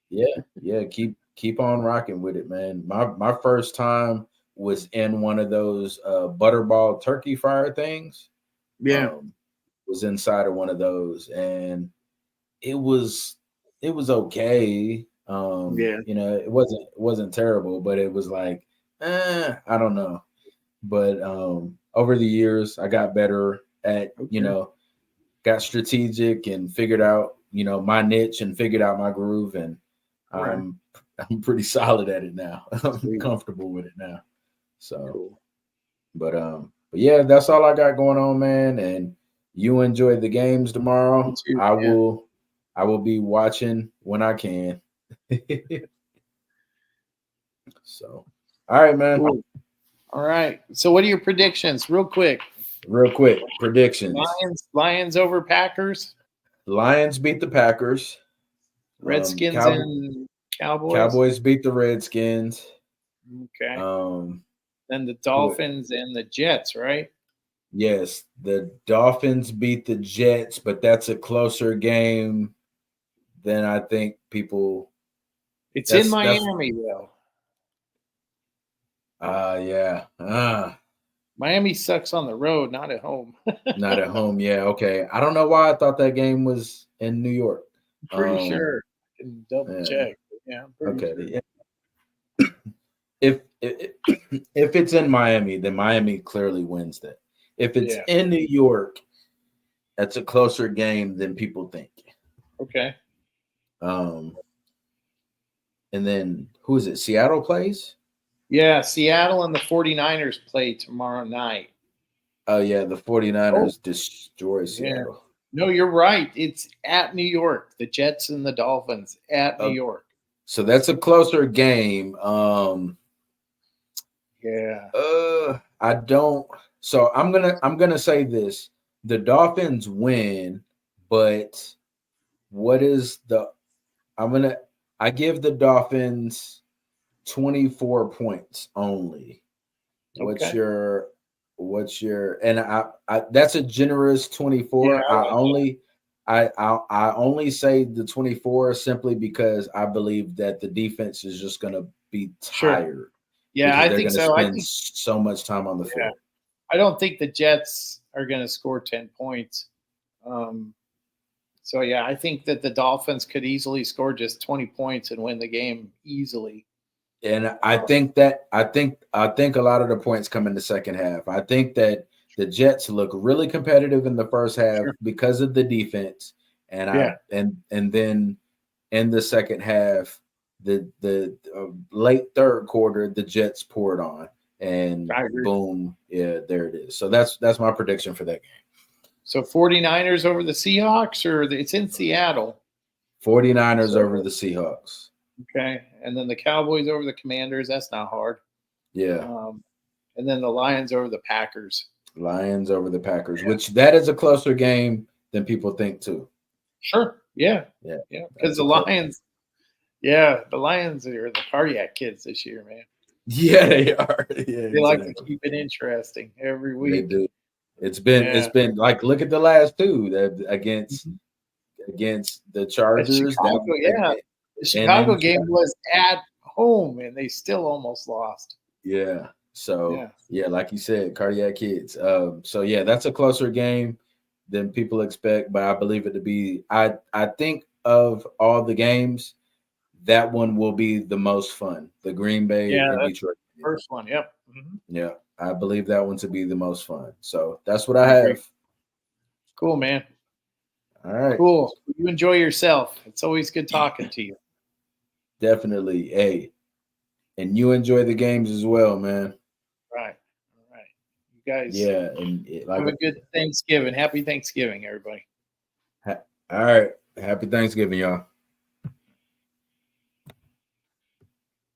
Yeah. yeah, keep on rocking with it, man. My first time was in one of those butterball turkey fryer things. Yeah. Um, was inside of one of those, and it was okay. Yeah. It wasn't terrible, but it was like, I don't know. But over the years, I got better at, Okay. got strategic and figured out, my niche and figured out my groove, and Right. I'm I'm pretty solid at it now. I'm Sweet. comfortable with it now. So, Cool. but yeah, that's all I got going on, man. And you enjoy the games You tomorrow. too. I Yeah. will I will be watching when I can. So, all right, man. Cool. All right. So, what are your predictions, real quick? Real quick, predictions. Lions over Packers. Lions beat the Packers. Redskins and Cowboys. Cowboys beat the Redskins. Okay. Um, Then the who- Dolphins and the Jets, right? yes, the Dolphins beat the Jets, but that's a closer game than I think people. It's in That's Miami, though. yeah. Miami sucks on the road, not at home. Not at home. Yeah, okay. I don't know why I thought that game was in New York. Pretty sure. I can double Yeah, check. But yeah, I'm pretty okay. sure. Yeah. If if it's in Miami, then Miami clearly wins that. If it's Yeah. in New York, that's a closer game than people think. Okay. Um, and then who is it? Seattle plays? Yeah, Seattle and the 49ers play tomorrow night. Oh yeah, the 49ers destroy Yeah. Seattle. No, you're right. It's at New York. The Jets and the Dolphins at New York. So that's a closer game. Yeah. I don't. So I'm gonna say this: the Dolphins win, but what is the? I give the Dolphins 24 points only. Okay. What's your? And I that's a generous 24. Yeah, I like I only say the 24 simply because I believe that the defense is just gonna be Sure. tired. Yeah, Because I they're think going to so. I spend think so much time on the field. I don't think the Jets are going to score 10 points. So yeah, I think that the Dolphins could easily score just 20 points and win the game easily. And I think a lot of the points come in the second half. I think that the Jets look really competitive in the first half because of the defense, and and then in the second half, the late third quarter, the Jets poured on, and boom, yeah, there it is. So that's my prediction for that game. So 49ers over the Seahawks, or it's in Seattle? 49ers over the Seahawks. Okay. And then the Cowboys over the Commanders. That's not hard. Yeah. And then the Lions over the Packers. Lions over the Packers, which that is a closer game than people think too. Sure. Yeah. Yeah. Because the Lions, the Lions are the cardiac kids this year, man. Yeah, they are. Yeah, they like to keep it interesting every week. They do. It's been like, look at the last two that against against the Chargers. Chicago, yeah. The Chicago game was at home, and they still almost lost. Yeah. So, yeah, like you said, cardiac kids. So, yeah, that's a closer game than people expect, but I believe it to be. I think of all the games, that one will be the most fun. The Green Bay and Detroit. First one, yep. Mm-hmm. Yeah, I believe that one to be the most fun. So that's what I have. Cool, man. All right. Cool. You enjoy yourself. It's always good talking to you. Definitely. Hey, and you enjoy the games as well, man. Right. All right. You guys and have a good Thanksgiving. Happy Thanksgiving, everybody. All right. Happy Thanksgiving, y'all.